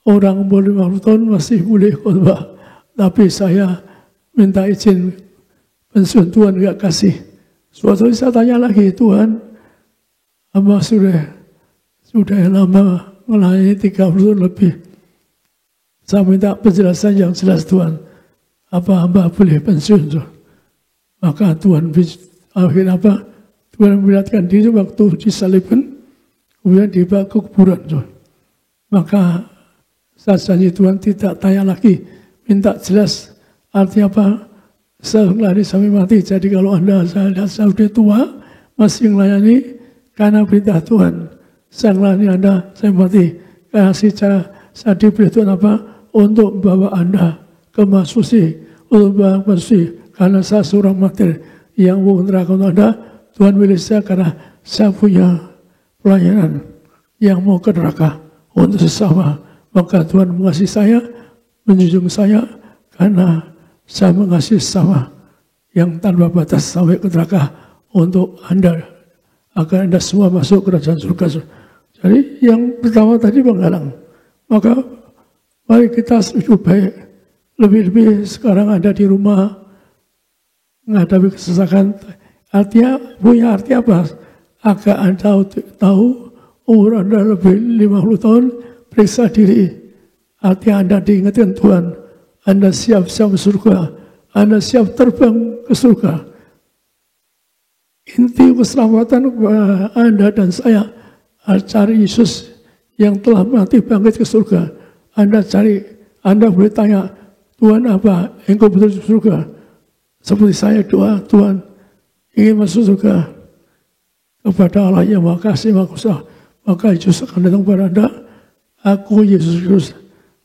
orang umur 50 tahun masih boleh khotbah, tapi saya minta izin pensiun, Tuhan gak kasih. Suatu saya tanya lagi, Tuhan, hamba sudah lama melayani 30 tahun lebih. Saya minta penjelasan yang jelas, Tuhan. Apa hamba boleh pensiun? Maka Tuhan akhirnya apa? Tuhan melihatkan diri waktu disalibkan, kemudian dibawa ke kuburan. Maka saat janji Tuhan tidak tanya lagi, minta jelas. Artinya apa? Saya lari sampai mati. Jadi kalau Anda, saya sudah tua, masih melayani karena perintah Tuhan. Saya melayani Anda, saya mati. Karena saya diberi Tuhan apa? Untuk membawa Anda ke masuci, untuk membawa masuci. Karena saya seorang martir yang mau neraka untuk Anda, Tuhan milih saya karena saya punya pelayanan yang mau ke neraka untuk sesama. Maka Tuhan mengasihi saya, menjunjung saya, karena saya mengasihi sesama yang tanpa batas sampai ke neraka untuk Anda, agar Anda semua masuk kerajaan surga. Jadi yang pertama tadi penghalang. Maka mari kita setuju baik. Lebih-lebih sekarang ada di rumah menghadapi kesesakan. Artinya punya arti apa? Agar Anda tahu umur Anda lebih 50 tahun, periksa diri. Artinya Anda diingatkan Tuhan. Anda siap-siap ke surga. Anda siap terbang ke surga. Inti keselamatan Anda dan saya, cari Yesus yang telah mati bangkit ke surga. Anda cari, Anda boleh tanya, Tuhan apa? Engkau betul di surga? Seperti saya doa, Tuhan ingin masuk surga. Kepada Allah yang Maha Kasih, Maha Kuasa, maka Yesus akan datang kepada Anda. Aku Yesus Kristus,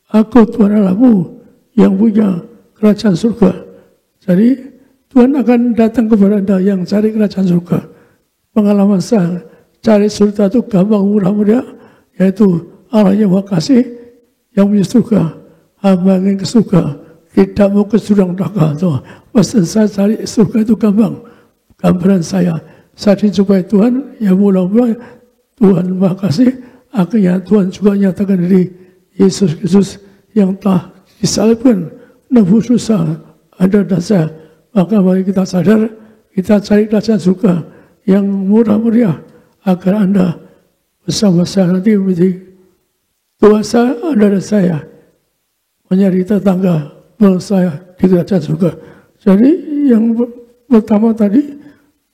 aku Tuhan Allahmu yang punya kerajaan surga. Jadi Tuhan akan datang kepada Anda yang cari kerajaan surga. Pengalaman saya cari surga itu gampang, murah-murah, yaitu Allah yang Maha Kasih yang punya surga. Hamba ingin ke surga, tidak mau ke jurang neraka. Pesan saya cari surga itu gampang. Gambaran saya dijumpai Tuhan, ya mula-mula Tuhan makasih, akhirnya Tuhan juga nyatakan diri Yesus Kristus yang telah disalibkan, nebus dosa Anda dan saya. Maka mari kita sadar, kita cari kerajaan surga yang murah meriah, agar Anda bersama saya nanti menjadi kuasa Anda dan saya menjadi tetangga saya di kerajaan surga. Jadi yang pertama tadi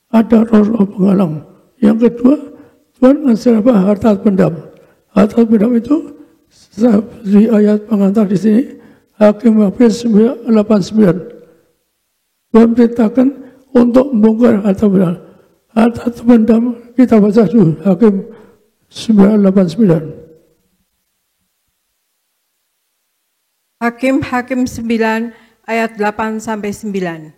ada roh-roh penghalang. Yang kedua, Tuhan ngasih apa? Harta pendam. Harta pendam itu di ayat pengantar di sini, Hakim 89. Tuhan perintahkan untuk membongkar harta pendam. Harta pendam kita baca dulu, Hakim 89. Hakim 9 ayat 8-9.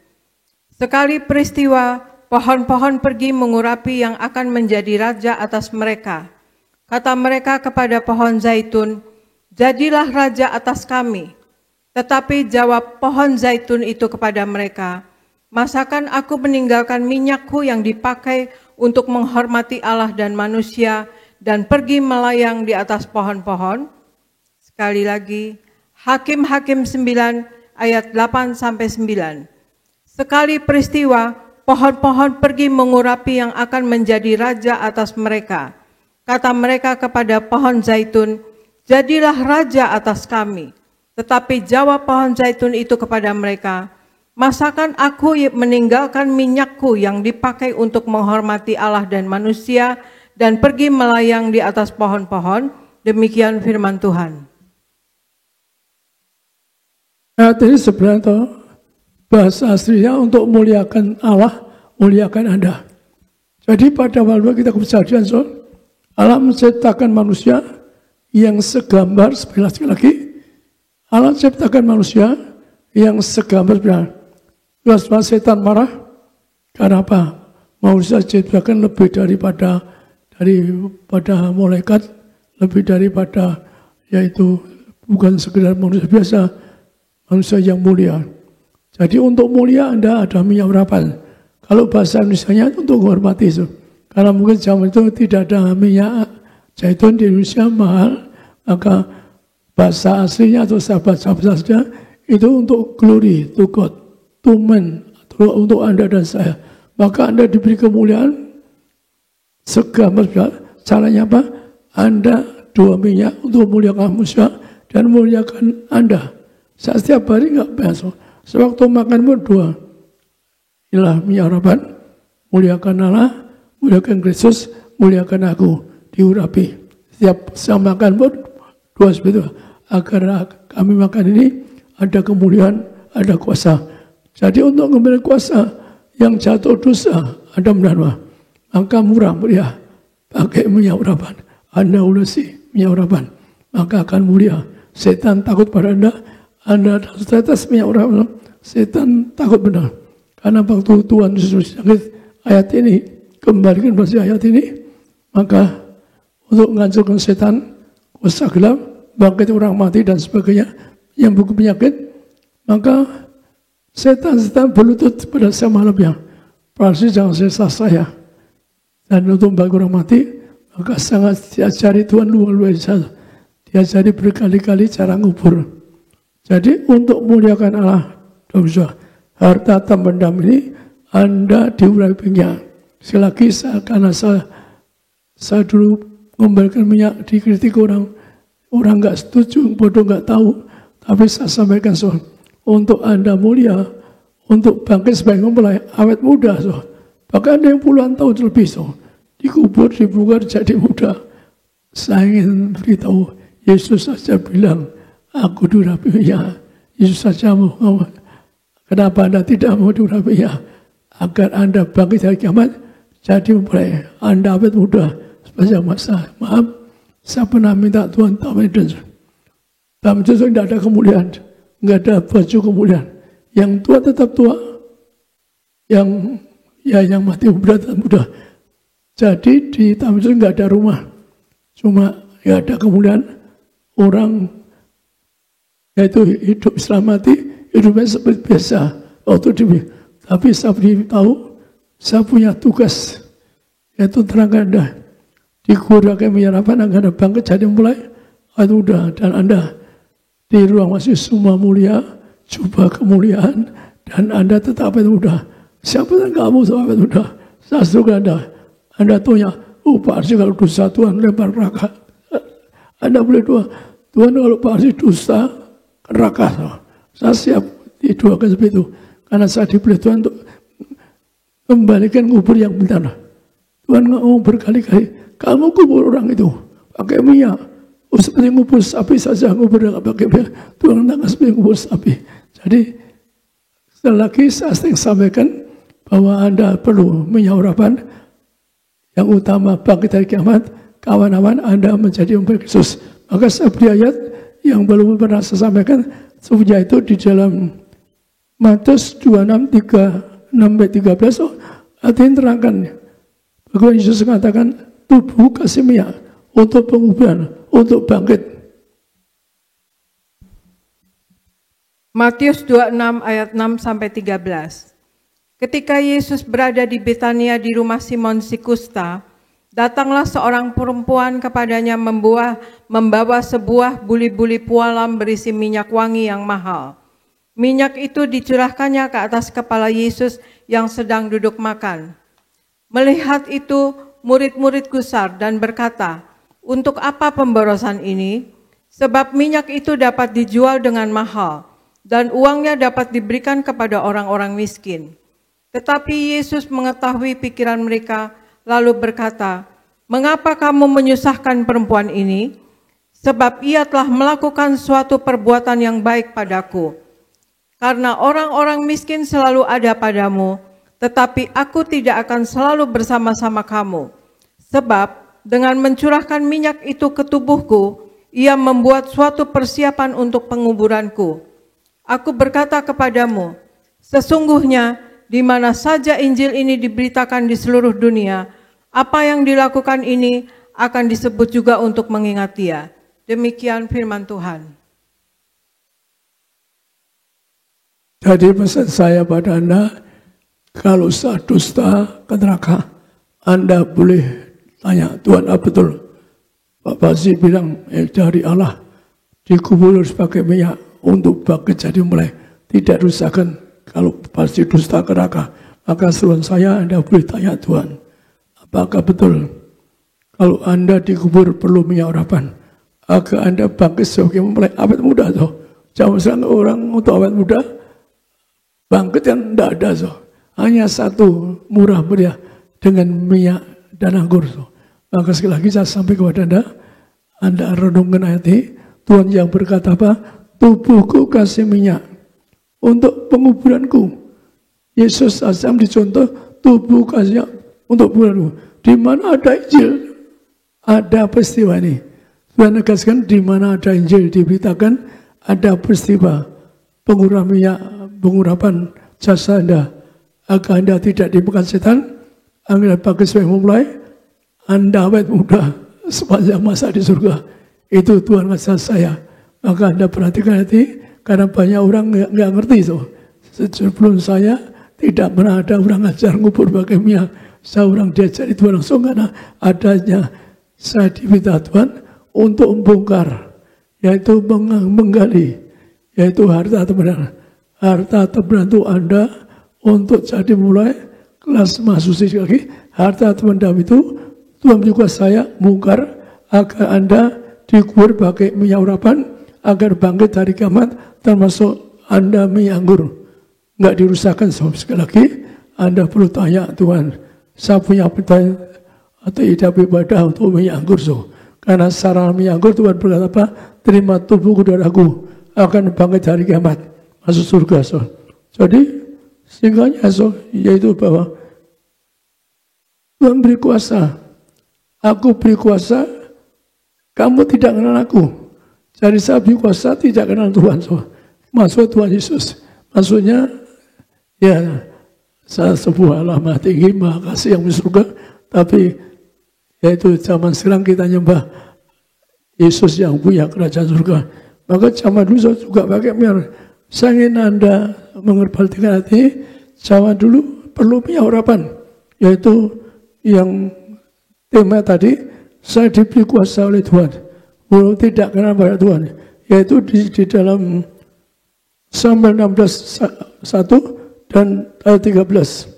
Sekali peristiwa, pohon-pohon pergi mengurapi yang akan menjadi raja atas mereka. Kata mereka kepada pohon zaitun, jadilah raja atas kami. Tetapi jawab pohon zaitun itu kepada mereka, masakan aku meninggalkan minyakku yang dipakai untuk menghormati Allah dan manusia dan pergi melayang di atas pohon-pohon? Sekali lagi, Hakim 9 ayat 8-9. Sekali peristiwa, pohon-pohon pergi mengurapi yang akan menjadi raja atas mereka. Kata mereka kepada pohon zaitun, jadilah raja atas kami. Tetapi jawab pohon zaitun itu kepada mereka, masakan aku meninggalkan minyakku yang dipakai untuk menghormati Allah dan manusia dan pergi melayang di atas pohon-pohon? Demikian firman Tuhan. Nah, ini sebenarnya bahasa aslinya untuk muliakan Allah, muliakan Anda. Jadi pada waktu kita kejadian, Allah menciptakan manusia yang segambar, sekali lagi, Allah menciptakan manusia yang segambar. Lalu setan marah, karena apa? Manusia diciptakan lebih daripada malaikat, lebih daripada, yaitu bukan sekedar manusia biasa, manusia yang mulia. Jadi untuk mulia Anda ada minyak urapan. Kalau bahasa Indonesia untuk menghormati itu. Karena mungkin zaman itu tidak ada minyak zaitun di Indonesia mahal, maka bahasa aslinya atau sahabat-sahabat saja itu untuk glory, to God, to man, untuk Anda dan saya. Maka Anda diberi kemuliaan segambar. Caranya apa? Anda dua minyak untuk memuliakan manusia dan memuliakan Anda. Setiap hari enggak biasa. Sewaktu makan pun dua. Inilah minyak urapan. Muliakan Allah, muliakan Kristus, muliakan aku. Diurapi. Setiap saya makan pun dua seperti itu. Agar kami makan ini ada kemuliaan, ada kuasa. Jadi untuk memberi kuasa yang jatuh dosa, ada menanwa. Maka murah meriah. Pakai minyak urapan. Anda ulasi minyak urapan. Maka akan mulia. Setan takut pada Anda tetes minyak urapan, setan takut benar. Karena waktu Tuhan Yesus sakit ayat ini, kembalikan bahasa ayat ini, maka untuk menghancurkan setan, kuasa gelap, bangkit orang mati dan sebagainya, yang bukan penyakit, maka setan berlutut pada saya malamnya. Pasti jangan sesat saya. Dan untuk bagi orang mati, maka sangat diajari Tuhan luar biasa. Diajari berkali-kali cara ngubur. Jadi untuk memuliakan Allah, harta pendam ini Anda diurapinya. Sekali lagi karena saya dulu memberikan minyak dikritik orang nggak setuju, bodoh nggak tahu. Tapi saya sampaikan untuk Anda mulia, untuk bangkit sebagai mempelai awet muda. Bahkan ada yang puluhan tahun lebih dikubur, dibungkar jadi muda. Saya ingin beritahu, Yesus saja bilang, aku diurapinya. Yesus saja mau. Kenapa Anda tidak mau diurapinya? Agar Anda bangkit dari kiamat, jadi mempelai. Anda awet muda. Sepanjang masa. Maaf, saya pernah minta Tuhan tamedun. Tamedun tidak ada kemuliaan. Tidak ada baju kemuliaan. Yang tua tetap tua. Yang mati muda tetap muda. Jadi di tamedun tidak ada rumah. Cuma tidak ada kemuliaan. Orang yaitu hidup setelah mati hidupnya seperti biasa waktu di. Tapi saya tahu saya punya tugas, yaitu terangkan Anda di kubur pakai minyak urapan agar Anda bangkit jadi mulai. Itu udah, dan Anda di ruang masih semua mulia, jubah kemuliaan, dan Anda tetap itu udah. Siapa yang kamu sampai itu udah? Saya suka Anda tanya, pasti kalau dosa Tuhan lempar neraka. Anda boleh doa, Tuhan kalau pasti dosa neraka. Saya siap didoakan seperti itu, karena saya diberi Tuhan untuk kembalikan kubur yang benar. Tuhan ngomong berkali-kali, kamu kubur orang itu pakai minyak. Seperti ngubur sapi saja, ngubur dengan pakai minyak. Tuhan tidak seperti ngubur sapi. Jadi sekali lagi saya sering sampaikan bahwa Anda perlu minyak urapan. Yang utama bangkit dari kiamat, kawan-kawan Anda menjadi umat Kristus. Maka saya beri ayat yang belum pernah saya sampaikan, sebenarnya itu di dalam Matius 26:3-13, artinya terangkan. Bagaimana Yesus mengatakan, tubuh kasih minyak untuk penguburan, untuk bangkit. Matius 26 ayat 6-13. Ketika Yesus berada di Betania di rumah Simon si Kusta, datanglah seorang perempuan kepadanya membawa sebuah buli-buli pualam berisi minyak wangi yang mahal. Minyak itu dicurahkannya ke atas kepala Yesus yang sedang duduk makan. Melihat itu, murid-murid gusar dan berkata, "Untuk apa pemborosan ini? Sebab minyak itu dapat dijual dengan mahal, dan uangnya dapat diberikan kepada orang-orang miskin." Tetapi Yesus mengetahui pikiran mereka, lalu berkata, "Mengapa kamu menyusahkan perempuan ini? Sebab ia telah melakukan suatu perbuatan yang baik padaku. Karena orang-orang miskin selalu ada padamu, tetapi aku tidak akan selalu bersama-sama kamu. Sebab dengan mencurahkan minyak itu ke tubuhku, ia membuat suatu persiapan untuk penguburanku. Aku berkata kepadamu, sesungguhnya di mana saja Injil ini diberitakan di seluruh dunia, apa yang dilakukan ini akan disebut juga untuk mengingat dia." Demikian firman Tuhan. Jadi pesan saya pada Anda, kalau saya dusta ke neraka, Anda boleh tanya, Tuhan apa betul? Pak Basir bilang, dari Allah dikubur harus pakai minyak untuk bangkit jadi mulai. Tidak rusakkan kalau pasti dusta ke neraka. Maka seruan saya, Anda boleh tanya Tuhan, apakah betul kalau Anda dikubur perlu minyak urapan? Agar Anda bangkit sebagai mulai awet muda. Jangan sekarang orang untuk awet muda, bangkit yang tidak ada. Hanya satu murah meriah dengan minyak dan anggur. Maka sekali lagi saya sampaikan kepada Anda renungkan ayat ini. Tuhan yang berkata apa? Tubuhku kasih minyak untuk penguburanku. Yesus asam dicontoh, tubuh kasih untuk penguburanku. Di mana ada Injil, ada peristiwa ini. Tuhan negaskan di mana ada Injil diberitakan, ada peristiwa pengurapan minyak, pengurapan jasa Anda, agar Anda tidak dimakan setan, agar bagi sebagai memulai, Anda awet muda sepanjang masa di surga. Itu Tuhan ngasih saya. Maka Anda perhatikan hati, karena banyak orang nggak ngerti itu. Sebelum saya tidak pernah ada orang ngajar ngubur pakai minyak. Saya orang diajar itu langsung karena adanya saya diminta Tuhan untuk membongkar, yaitu menggali, yaitu harta tebenan. Harta tebenan itu Anda untuk jadi mulai kelas mahasusi lagi. Harta tebenan itu Tuhan juga saya bongkar agar Anda dikubur pakai minyak urapan, agar bangkit dari kiamat, termasuk Anda minyak anggur nggak dirusakkan. Sekali lagi Anda perlu tanya Tuhan, saya punya pertanyaan atau hidup ibadah untuk minyak anggur. Karena secara minyak anggur Tuhan berkata apa? Terima tubuhku dan aku akan bangkit dari kiamat, masuk surga. Jadi singkatnya yaitu bahwa Tuhan beri kuasa, aku beri kuasa, kamu tidak kenal aku. Jadi saya beri kuasa tidak kenal Tuhan. Maksud Tuhan Yesus, maksudnya ya saya sebuah lama tinggi maha kasih yang di surga, tapi yaitu zaman sekarang kita nyembah Yesus yang punya kerajaan surga. Maka zaman dulu juga pakai minyak. Saya ingin Anda mengerti hati, zaman dulu perlu minyak urapan, yaitu yang tema tadi, saya diberi kuasa oleh Tuhan, walau tidak kenal pada Tuhan, yaitu di dalam Samuel 16:1 dan ayat 13.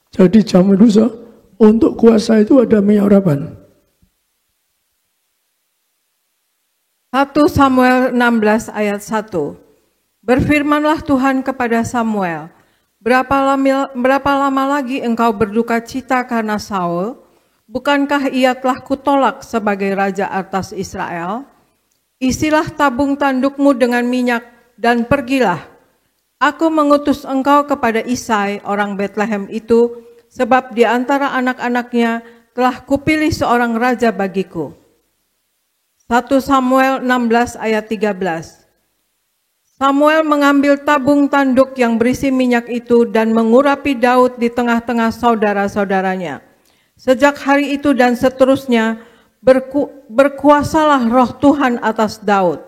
Jadi zaman dulu untuk kuasa itu ada minyak urapan. 1 Samuel 16 ayat 1. Berfirmanlah Tuhan kepada Samuel, berapa lama lagi engkau berduka cita karena Saul? Bukankah ia telah kutolak sebagai raja atas Israel? Isilah tabung tandukmu dengan minyak dan pergilah. Aku mengutus engkau kepada Isai orang Betlehem itu, sebab di antara anak-anaknya telah kupilih seorang raja bagiku. 1 Samuel 16 ayat 13. Samuel mengambil tabung tanduk yang berisi minyak itu dan mengurapi Daud di tengah-tengah saudara-saudaranya. Sejak hari itu dan seterusnya berkuasalah roh Tuhan atas Daud.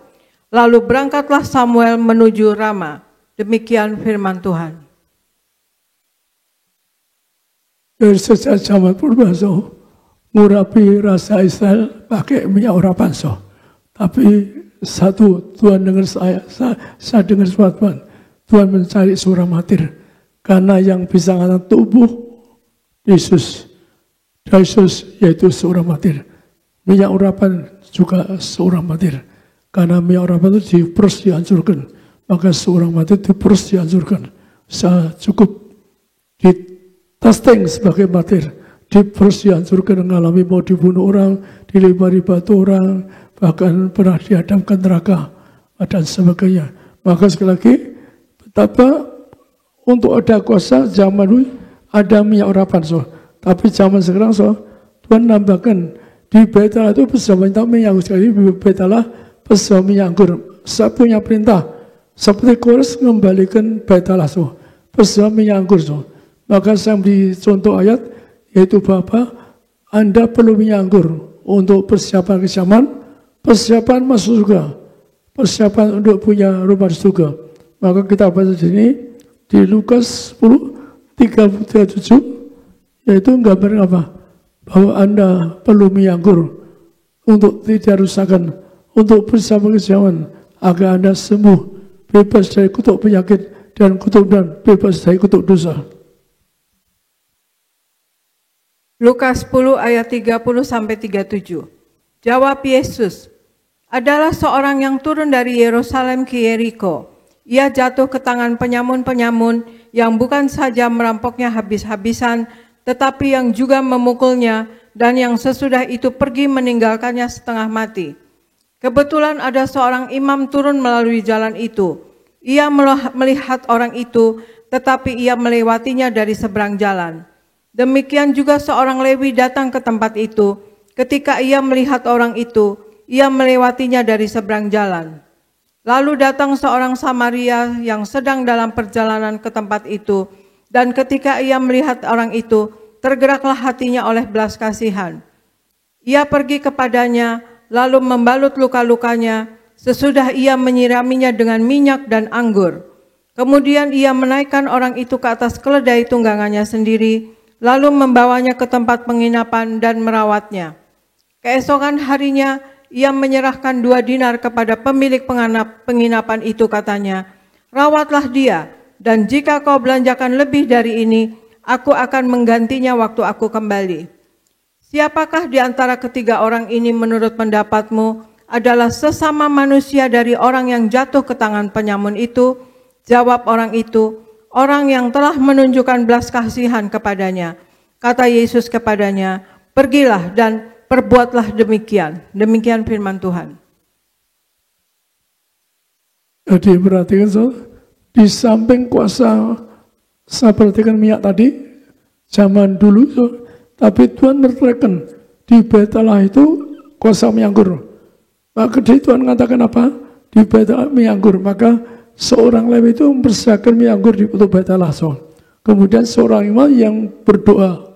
Lalu berangkatlah Samuel menuju Rama. Demikian firman Tuhan. Dari sejak zaman purba ngurapi rasa Israel pakai minyak urapan tapi satu, Tuhan dengar saya dengar suara Tuhan mencari seorang martir, karena yang bisa mengangkat tubuh Yesus yaitu seorang martir. Minyak urapan juga seorang martir, karena minyak urapan itu diperas dihancurkan, maka seorang martir diperas dihancurkan. Saya cukup di testing sebagai martir, diperas dihancurkan, mengalami mau dibunuh orang, dilempari batu orang, bahkan pernah dihadapkan neraka dan sebagainya. Maka sekali lagi, betapa untuk ada kuasa zaman dulu ada minyak urapan tapi zaman sekarang Tuhan nambahkan di Bethel itu bersama minyak sekali di Bethel bersama minyak anggur. Saya punya perintah seperti Kores mengembalikan Bethel bersama minyak anggur. Maka saya beri contoh ayat, yaitu Bapak, Anda perlu minyak anggur untuk persiapan kesamaan, persiapan masuk surga, persiapan untuk punya rumah di surga. Maka kita baca di sini di Lukas 10:37, yaitu gambar apa? Bahwa Anda perlu minyak anggur untuk tidak rusakan, untuk persiapan kesamaan, agar Anda sembuh, bebas dari kutuk penyakit dan bebas dari kutuk dosa. Lukas 10 ayat 30-37. Jawab Yesus, adalah seorang yang turun dari Yerusalem ke Yeriko. Ia jatuh ke tangan penyamun-penyamun yang bukan saja merampoknya habis-habisan, tetapi yang juga memukulnya, dan yang sesudah itu pergi meninggalkannya setengah mati. Kebetulan ada seorang imam turun melalui jalan itu. Ia melihat orang itu, tetapi ia melewatinya dari seberang jalan. Demikian juga seorang Lewi datang ke tempat itu. Ketika ia melihat orang itu, ia melewatinya dari seberang jalan. Lalu datang seorang Samaria yang sedang dalam perjalanan ke tempat itu, dan ketika ia melihat orang itu, tergeraklah hatinya oleh belas kasihan. Ia pergi kepadanya, lalu membalut luka-lukanya, sesudah ia menyiraminya dengan minyak dan anggur. Kemudian ia menaikkan orang itu ke atas keledai tunggangannya sendiri, lalu membawanya ke tempat penginapan dan merawatnya. Keesokan harinya, ia menyerahkan 2 dinar kepada pemilik penginapan itu, katanya, rawatlah dia, dan jika kau belanjakan lebih dari ini, aku akan menggantinya waktu aku kembali. Siapakah di antara ketiga orang ini menurut pendapatmu adalah sesama manusia dari orang yang jatuh ke tangan penyamun itu? Jawab orang itu, orang yang telah menunjukkan belas kasihan kepadanya. Kata Yesus kepadanya, pergilah dan perbuatlah demikian. Demikian firman Tuhan. Jadi perhatikan di samping kuasa, saya perhatikan minyak tadi, zaman dulu tapi Tuhan menerangkan di Bethel itu kuasa minyak anggur. Maka Tuhan mengatakan apa? Di Bethel minyak anggur. Maka seorang Lewi itu mempersiapkan minyak anggur di Bethel. Kemudian seorang imam yang berdoa,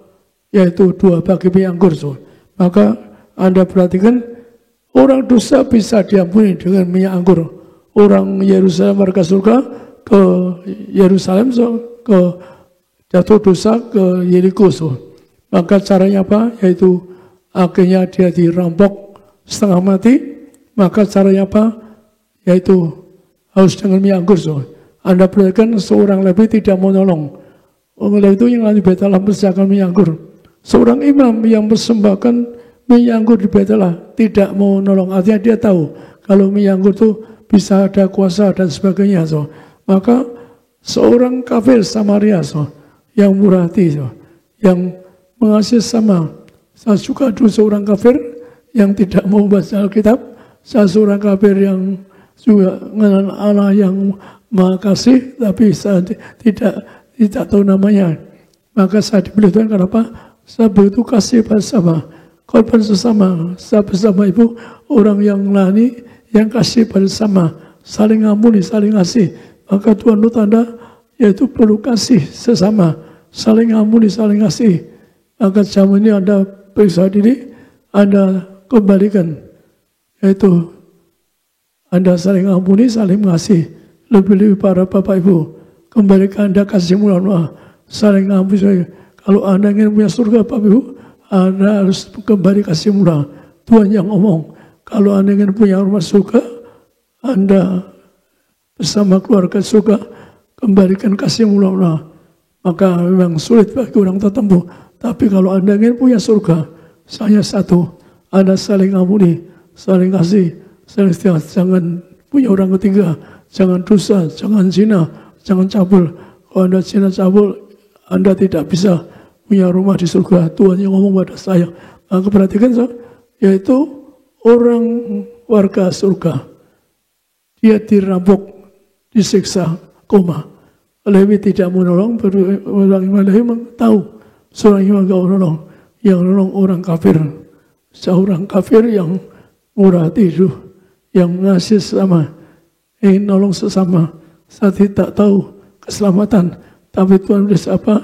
yaitu 2 bagi minyak anggur. Maka Anda perhatikan, orang dosa bisa diampuni dengan minyak anggur. Orang Yerusalem warga surga ke Yerusalem, ke jatuh dosa ke Yeriko. Maka caranya apa? Yaitu akhirnya dia dirampok setengah mati. Maka caranya apa? Yaitu harus dengan minyak anggur. Anda perhatikan seorang Lewi tidak mau nolong. Orang Lewi itu yang di Betela persediakan minyak anggur. Seorang imam yang persembahkan minyak anggur di Betela tidak mau nolong. Artinya dia tahu kalau minyak anggur itu bisa ada kuasa dan sebagainya. Maka seorang kafir Samaria yang murah hati, yang mengasihi sama. Saya suka dulu seorang kafir yang tidak mau baca Alkitab. Saya seorang kafir yang juga mengenal Allah yang Maha Kasih, tapi saya tidak tahu namanya. Maka saya diberi Tuhan, kenapa? Saya begitu kasih bersama, korban sesama. Saya bersama ibu orang yang lani, yang kasih bersama, saling ampuni, saling kasih. Maka Tuhan menurut Anda yaitu perlu kasih sesama, saling ampuni, saling kasih. Maka zaman ini Anda periksa diri, Anda kembalikan, yaitu Anda saling ampuni, saling mengasihi. Lebih-lebih para Bapak Ibu, kembalikan Anda kasih mula-mula, saling ampuni. Kalau Anda ingin punya surga Bapak Ibu, Anda harus kembali kasih mula. Tuhan yang ngomong, kalau Anda ingin punya rumah surga, Anda bersama keluarga surga, kembalikan kasih mula-mula. Maka memang sulit bagi orang tertentu. Tapi kalau Anda ingin punya surga, hanya satu, Anda saling ampuni, saling kasih, saling setia. Jangan punya orang ketiga, jangan dosa, jangan zina, jangan cabul. Kalau Anda zina cabul, Anda tidak bisa punya rumah di surga. Tuhan yang ngomong pada saya. Maka perhatikan, yaitu orang warga surga. Dia dirampok, disiksa, koma. Lewi tidak menolong, orang imam Lewi tahu seorang imam gak menolong, yang menolong orang kafir, seorang kafir yang murah hati itu, yang ngasih sesama, ingin nolong sesama. Saya tidak tahu keselamatan, tapi Tuhan beri apa?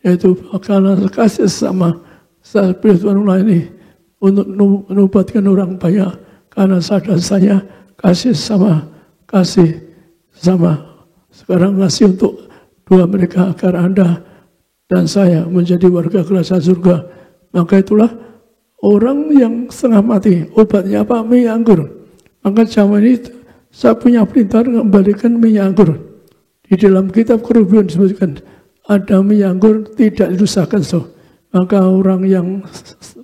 Yaitu karena kasih sesama. Saya beri Tuhan ini untuk menubatkan orang banyak, karena sadar saya kasih sama, kasih sama. Sekarang ngasih untuk dua mereka agar Anda dan saya menjadi warga kerajaan surga. Maka itulah orang yang setengah mati, obatnya apa? Minyak anggur. Maka zaman ini saya punya perintah mengembalikan minyak anggur. Di dalam kitab Kerubian disebutkan ada minyak anggur tidak dirusakkan. Maka orang yang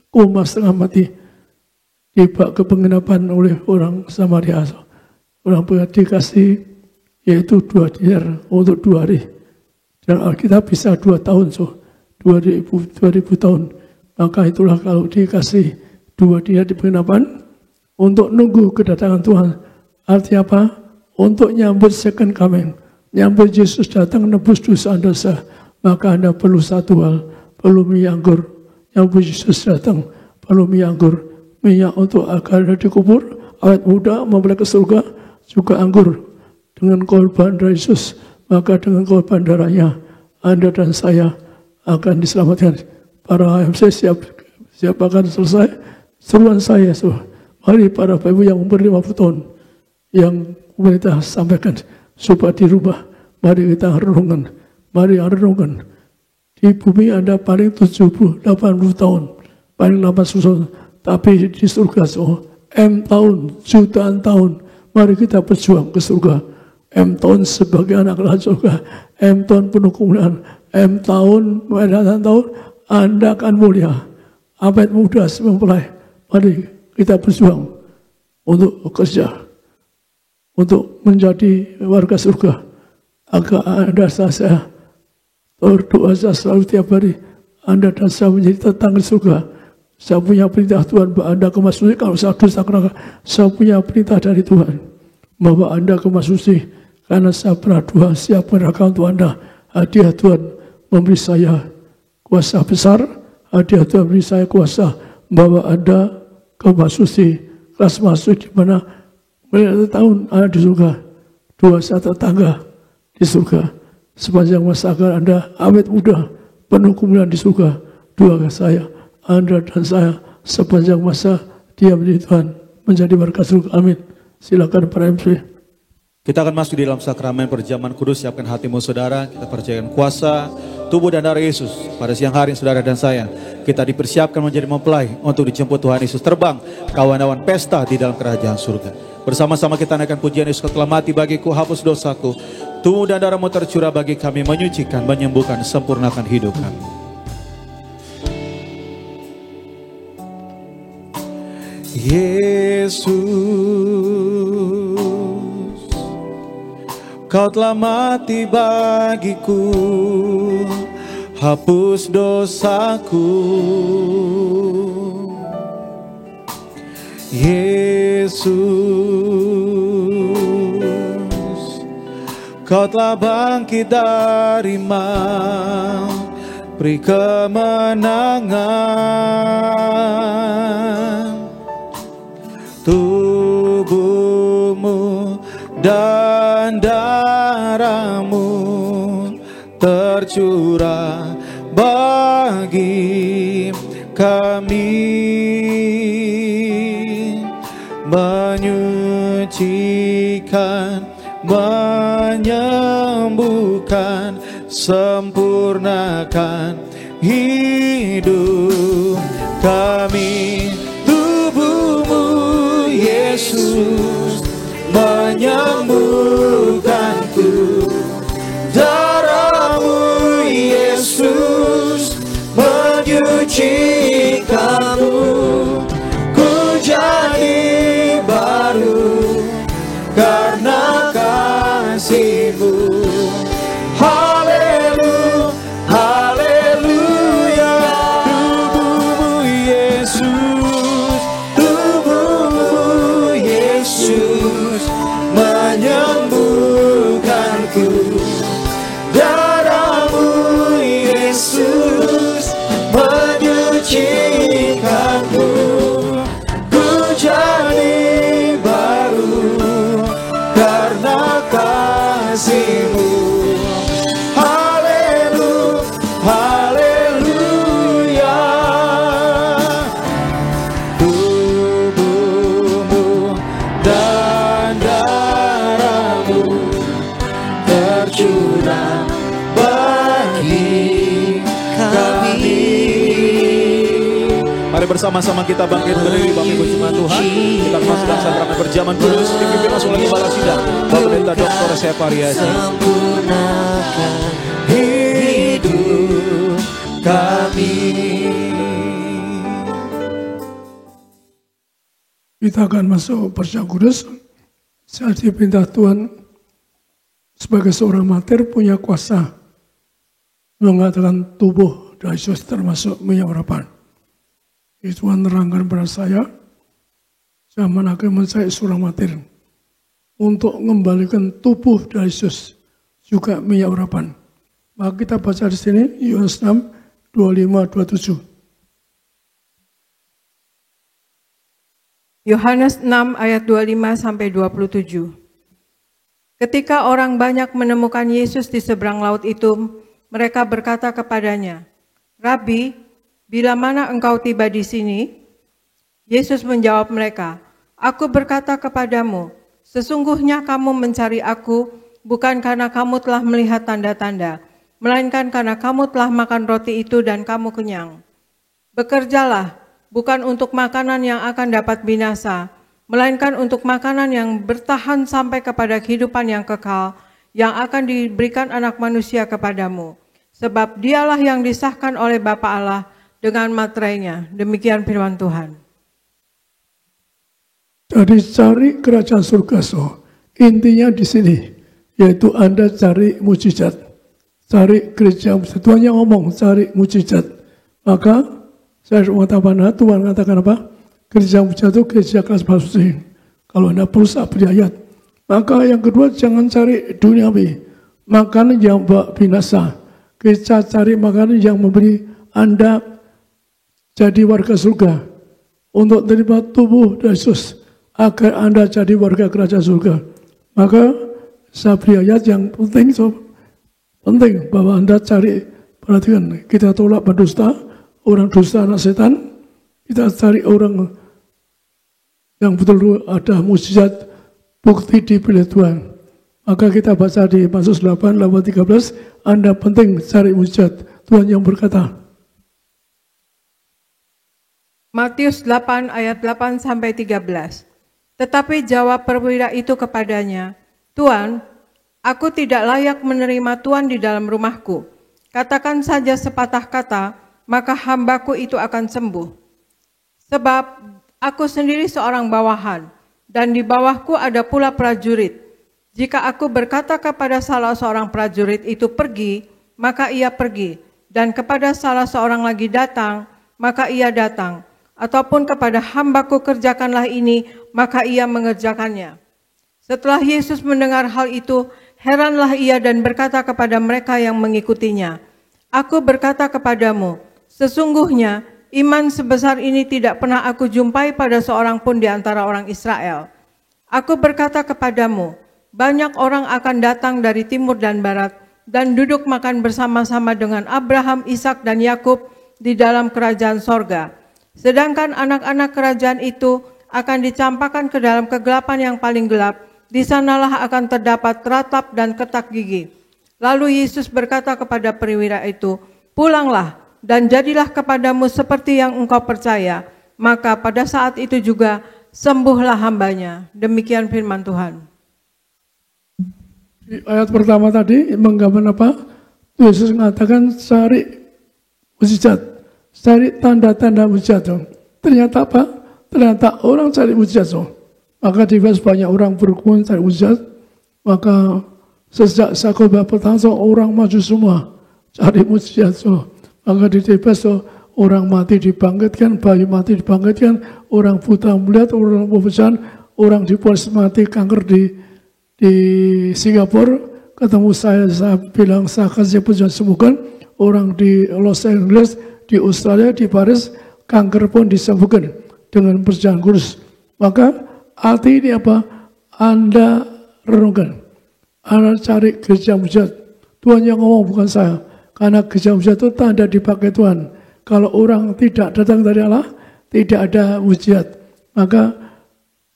koma setengah mati dibawa ke penginapan oleh orang Samaria. Orang dikasih yaitu 2 dinar untuk 2 hari. Dan Alkitab bisa 2 tahun, 2000 tahun. Maka itulah kalau dikasih 2 dinar di penginapan untuk nunggu kedatangan Tuhan. Artinya apa? Untuk nyambut second coming. Nyambut Yesus datang nebus dosa-dosa. Maka Anda perlu satu hal, perlu minyak anggur. Nyambut Yesus datang, perlu minyak anggur. Minyak untuk agar Anda dikubur, awet muda, memulai ke surga, juga anggur. Dengan korban dari Yesus, maka dengan korban darahnya, Anda dan saya akan diselamatkan. Para HMC siap akan selesai. Seruan saya, mari para Bapak Ibu yang umur 50 tahun, yang pemerintah sampaikan, supaya dirubah. Mari kita renungkan, mari renungkan. Di bumi Anda paling 70, 80 tahun, paling lama susah. Tapi di surga, M tahun, jutaan tahun, mari kita berjuang ke surga. M tahun sebagai anak raja surga, M tahun penuh kemuliaan, M tahun, mendatang tahun, Anda akan mulia. Awet muda mempelai, mari kita berjuang untuk kerja, untuk menjadi warga surga. Agar Anda saya berdoa selalu tiap hari, Anda dan saya menjadi tetangga surga. Saya punya perintah Tuhan bahwa Anda kemas suci. Kalau saya dosa neraka, saya punya perintah dari Tuhan bahwa Anda kemas suci. Karena saya pernah doa siap neraka untuk Anda. Hadiah Tuhan memberi saya kuasa besar. Hadiah Tuhan memberi saya kuasa bahwa Anda kemas suci. Kelas masuk di mana tahun Anda di surga. Doa saya tetangga di surga. Sepanjang masa agar Anda awet muda, penuh kemuliaan di surga. Doa saya, Anda dan saya sepanjang masa dia menjadi Tuhan, menjadi warga surga. Amin. Silakan para MC. Kita akan masuk di dalam sakramen perjamuan kudus. Siapkan hatimu saudara. Kita percayakan kuasa tubuh dan darah Yesus. Pada siang hari saudara dan saya, kita dipersiapkan menjadi mempelai untuk dijemput Tuhan Yesus terbang kawan-kawan pesta di dalam kerajaan surga. Bersama-sama kita naikkan pujian Yesus, Kau telah mati bagiku, hapus dosaku. Tubuh dan darahmu tercurah bagi kami, menyucikan, menyembuhkan, sempurnakan hidup kami. Yesus, Kau telah mati bagiku, hapus dosaku. Yesus, Kau telah bangkit dari maut, beri kemenangan. Tubuhmu dan darahmu tercurah bagi kami, menyucikan, menyembuhkan, sempurnakan hidup kami. Tubuhmu Yesus menyembuhkanku, darahmu Yesus menyucikanku. Ku jadi baru karena kasih-Mu. Haleluya, haleluya. Tubuhmu Yesus, tubuhmu Yesus menyembuhkanku, darahmu Yesus menyucikanku. Ku jadi baru karena kasih-Mu. Haleluya, haleluya. Tubuhmu dan darahmu tercurah bagi kami. Mari bersama-sama kita bangkit berdiri, Bapak Ibu Jemaat Tuhan. Kita masuk dalam sakramen perjamuan kudus, dipimpin langsung lagi Bapak Sidang, Bapak Pendeta Dr. Separiasi. Sempurnakan hidup kami. Kita akan masuk perjamuan kudus. Saya diperintah Tuhan sebagai seorang martir punya kuasa mengatakan tubuh dan Yesus termasuk minyak urapan. Tuhan terangkan pada saya, zaman akan mencari seorang martir untuk mengembalikan tubuh dari Yesus juga minyak urapan. Maka kita baca di sini Yohanes 6 25-27. Yohanes 6 ayat 25-27. Ketika orang banyak menemukan Yesus di seberang laut itu, mereka berkata kepadanya, "Rabi, bila mana engkau tiba di sini?" Yesus menjawab mereka, "Aku berkata kepadamu, sesungguhnya kamu mencari aku bukan karena kamu telah melihat tanda-tanda, melainkan karena kamu telah makan roti itu dan kamu kenyang. Bekerjalah, bukan untuk makanan yang akan dapat binasa, melainkan untuk makanan yang bertahan sampai kepada kehidupan yang kekal, yang akan diberikan Anak Manusia kepadamu. Sebab dialah yang disahkan oleh Bapa Allah dengan materainya." Demikian firman Tuhan. Jadi cari kerajaan surga, intinya di sini, yaitu Anda cari mujizat, cari gereja. Tuhan yang ngomong cari mujizat, maka saya mengatakan, Tuhan mengatakan apa? Gereja mujizat itu gereja kelas basuh. Kalau Anda berusaha berayat, maka yang kedua jangan cari duniawi, makanan yang binasa. Kita cari makanan yang memberi Anda jadi warga surga, untuk terima tubuh Yesus, agar Anda jadi warga kerajaan surga. Maka saya beri ayat yang penting, penting bahwa Anda cari, perhatikan, kita tolak pendusta, orang dusta anak setan, kita cari orang yang betul ada mujizat, bukti dipilih Tuhan. Maka kita baca di Mazmur 8, 13, Anda penting cari mujizat. Tuhan yang berkata. Matius 8 ayat 8 sampai 13. Tetapi jawab perwira itu kepadanya, Tuan, aku tidak layak menerima Tuan di dalam rumahku. Katakan saja sepatah kata, maka hambaku itu akan sembuh. Sebab aku sendiri seorang bawahan, dan di bawahku ada pula prajurit. Jika aku berkata kepada salah seorang prajurit itu pergi, maka ia pergi. Dan kepada salah seorang lagi datang, maka ia datang. Ataupun kepada hambaku kerjakanlah ini, maka ia mengerjakannya. Setelah Yesus mendengar hal itu, heranlah ia dan berkata kepada mereka yang mengikutinya, Aku berkata kepadamu, sesungguhnya iman sebesar ini tidak pernah aku jumpai pada seorang pun di antara orang Israel. Aku berkata kepadamu, banyak orang akan datang dari timur dan barat, dan duduk makan bersama-sama dengan Abraham, Ishak dan Yakub di dalam kerajaan sorga. Sedangkan anak-anak kerajaan itu akan dicampakkan ke dalam kegelapan yang paling gelap. Di sanalah akan terdapat ratap dan ketak gigi. Lalu Yesus berkata kepada perwira itu, pulanglah dan jadilah kepadamu seperti yang engkau percaya. Maka pada saat itu juga sembuhlah hambanya. Demikian firman Tuhan. Di ayat pertama tadi menggambarkan apa? Yesus mengatakan cari mujizat. Cari tanda-tanda mujizat. Ternyata apa? Ternyata orang cari mujizat. Maka di Efesus banyak orang berkumpul cari mujizat. Maka sejak Sakobah pertama orang maju semua cari mujizat. Maka di Efesus orang mati dibangkitkan, bayi mati dibangkitkan, orang buta melihat, orang pembesaran, orang di polis mati kanker di Singapura. Ketemu saya bilang saya kasih pujian sembuhkan. Orang di Los Angeles, di Australia, di Paris, kanker pun disembuhkan dengan perjalanan kudus. Maka arti ini apa? Anda renungkan. Anda cari gereja mujizat. Tuhan yang ngomong bukan saya. Karena gereja mujizat itu tanda dipakai Tuhan. Kalau orang tidak datang dari Allah, tidak ada mujizat. Maka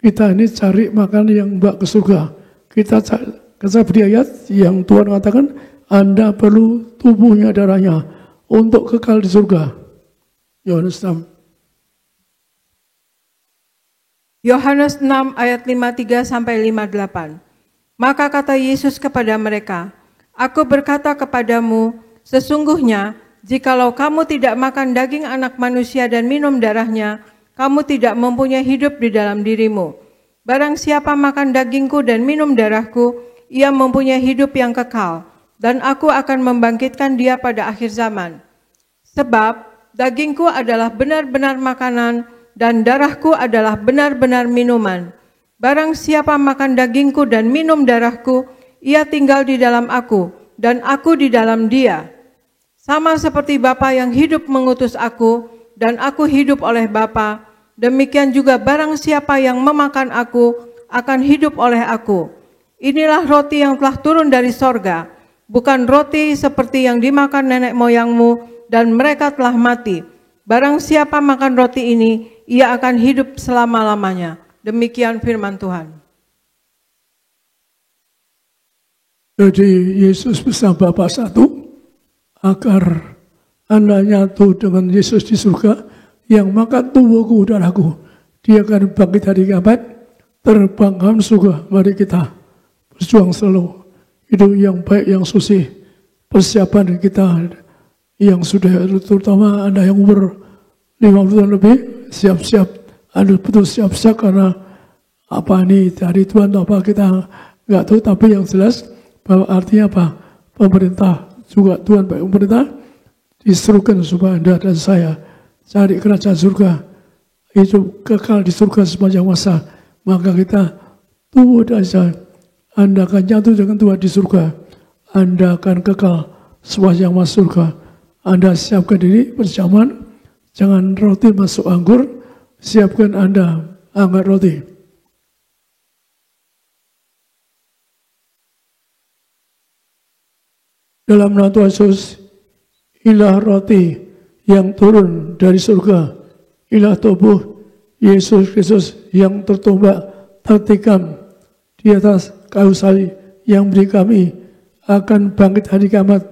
kita ini cari makan yang bawa ke surga. Kita beri ayat yang Tuhan katakan, Anda perlu tubuhnya, darahnya untuk kekal di surga. Yohanes 6. Yohanes 6 ayat 53 sampai 58. Maka kata Yesus kepada mereka, Aku berkata kepadamu, sesungguhnya jikalau kamu tidak makan daging anak manusia dan minum darahnya, kamu tidak mempunyai hidup di dalam dirimu. Barang siapa makan dagingku dan minum darahku, ia mempunyai hidup yang kekal, dan aku akan membangkitkan dia pada akhir zaman. Sebab dagingku adalah benar-benar makanan, dan darahku adalah benar-benar minuman. Barang siapa makan dagingku dan minum darahku, ia tinggal di dalam aku, dan aku di dalam dia. Sama seperti Bapa yang hidup mengutus aku, dan aku hidup oleh Bapa, demikian juga barang siapa yang memakan aku, akan hidup oleh aku. Inilah roti yang telah turun dari sorga, bukan roti seperti yang dimakan nenek moyangmu, dan mereka telah mati. Barang siapa makan roti ini, ia akan hidup selama-lamanya. Demikian firman Tuhan. Jadi Yesus bersama Bapa satu, agar Anda nyatu dengan Yesus di surga, yang makan tubuhku darahku, dia akan bangkit hari kiamat, terbangkan surga. Mari kita berjuang selalu, hidup yang baik, yang suci, persiapan kita yang sudah, terutama Anda yang umur 50 tahun lebih, siap-siap, Anda betul siap-siap, karena apa ini dari Tuhan, apa kita nggak tahu, tapi yang jelas bahwa artinya apa? Pemerintah juga, Tuhan baik pemerintah diserukan supaya Anda dan saya cari kerajaan surga, hidup kekal di surga sepanjang masa. Maka kita tunggu dan saya, Anda akan nyatu dengan Tuhan di surga, Anda akan kekal sepanjang masa surga. Anda siapkan diri berjamaah, jangan roti masuk anggur, siapkan Anda angkat roti. Dalam nama Tuhan Yesus, inilah roti yang turun dari surga, inilah tubuh Yesus Kristus yang tertumbak, tertikam di atas kayu salib, yang beri kami akan bangkit hari kiamat,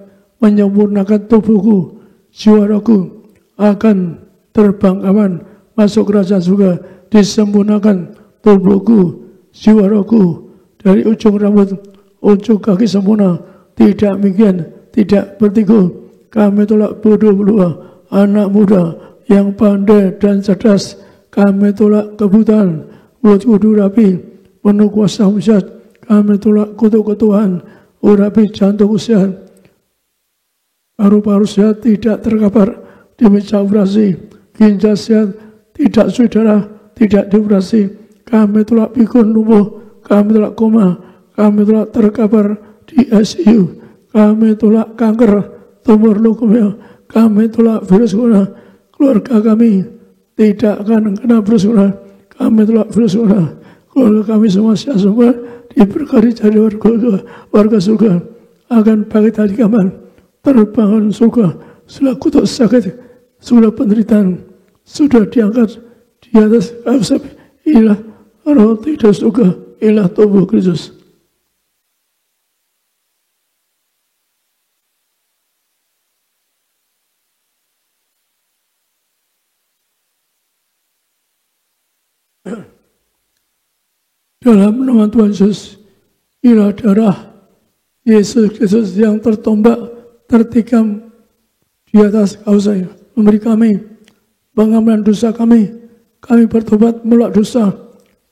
menyempurnakan tubuhku, jiwa rohku akan terbang aman masuk kerajaan surga, disempurnakan tubuhku, jiwa rohku dari ujung rambut, ujung kaki sempurna, tidak mikian, tidak bertiku. Kami tolak bodoh berdua, anak muda yang pandai dan cerdas. Kami tolak kebutaan, mulut kudu rapi, penuh kuasa mujizat. Kami tolak kutuk ketuhan, urapi jantung sehat, paru-paru sehat tidak terkapar, dimeja operasi, ginjal sehat, tidak saudara, tidak dioperasi. Kami tolak pikun lumpuh, kami tolak koma, kami tolak terkapar di ICU, kami tolak kanker, tumor leukemia, kami tolak virus corona. Keluarga kami tidak akan kena virus corona, kami tolak virus corona. Keluarga kami semua sehat semua, diberkati jadi warga surga, akan bangkit hari kiamat, terbangun surga. Sudah kutuk sakit, sudah penderitaan, sudah diangkat di atas asap. Inilah roh tidak surga, inilah tubuh Kristus. Dalam nama Tuhan Yesus, inilah darah Yesus Kristus yang tertombak, tertikam di atas kayu salib, memberi kami pengampunan dosa kami. Kami bertobat menolak dosa,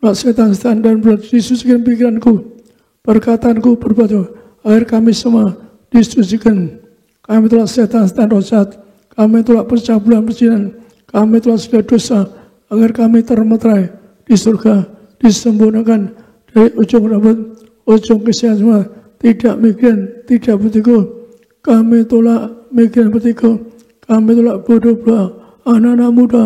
menolak setan-setan dan disucikan pikiranku, perkataanku, perbuatan, agar kami semua disucikan. Kami tolak setan-setan roh jahat, kami tolak percabulan percinan, kami tolak segala dosa, agar kami termeterai di surga, disempurnakan dari ujung rambut, ujung kesian semua, tidak mikiran, tidak bertiku. Kami tolak mikiran bertiku, kami tolak bodoh belah, anak-anak muda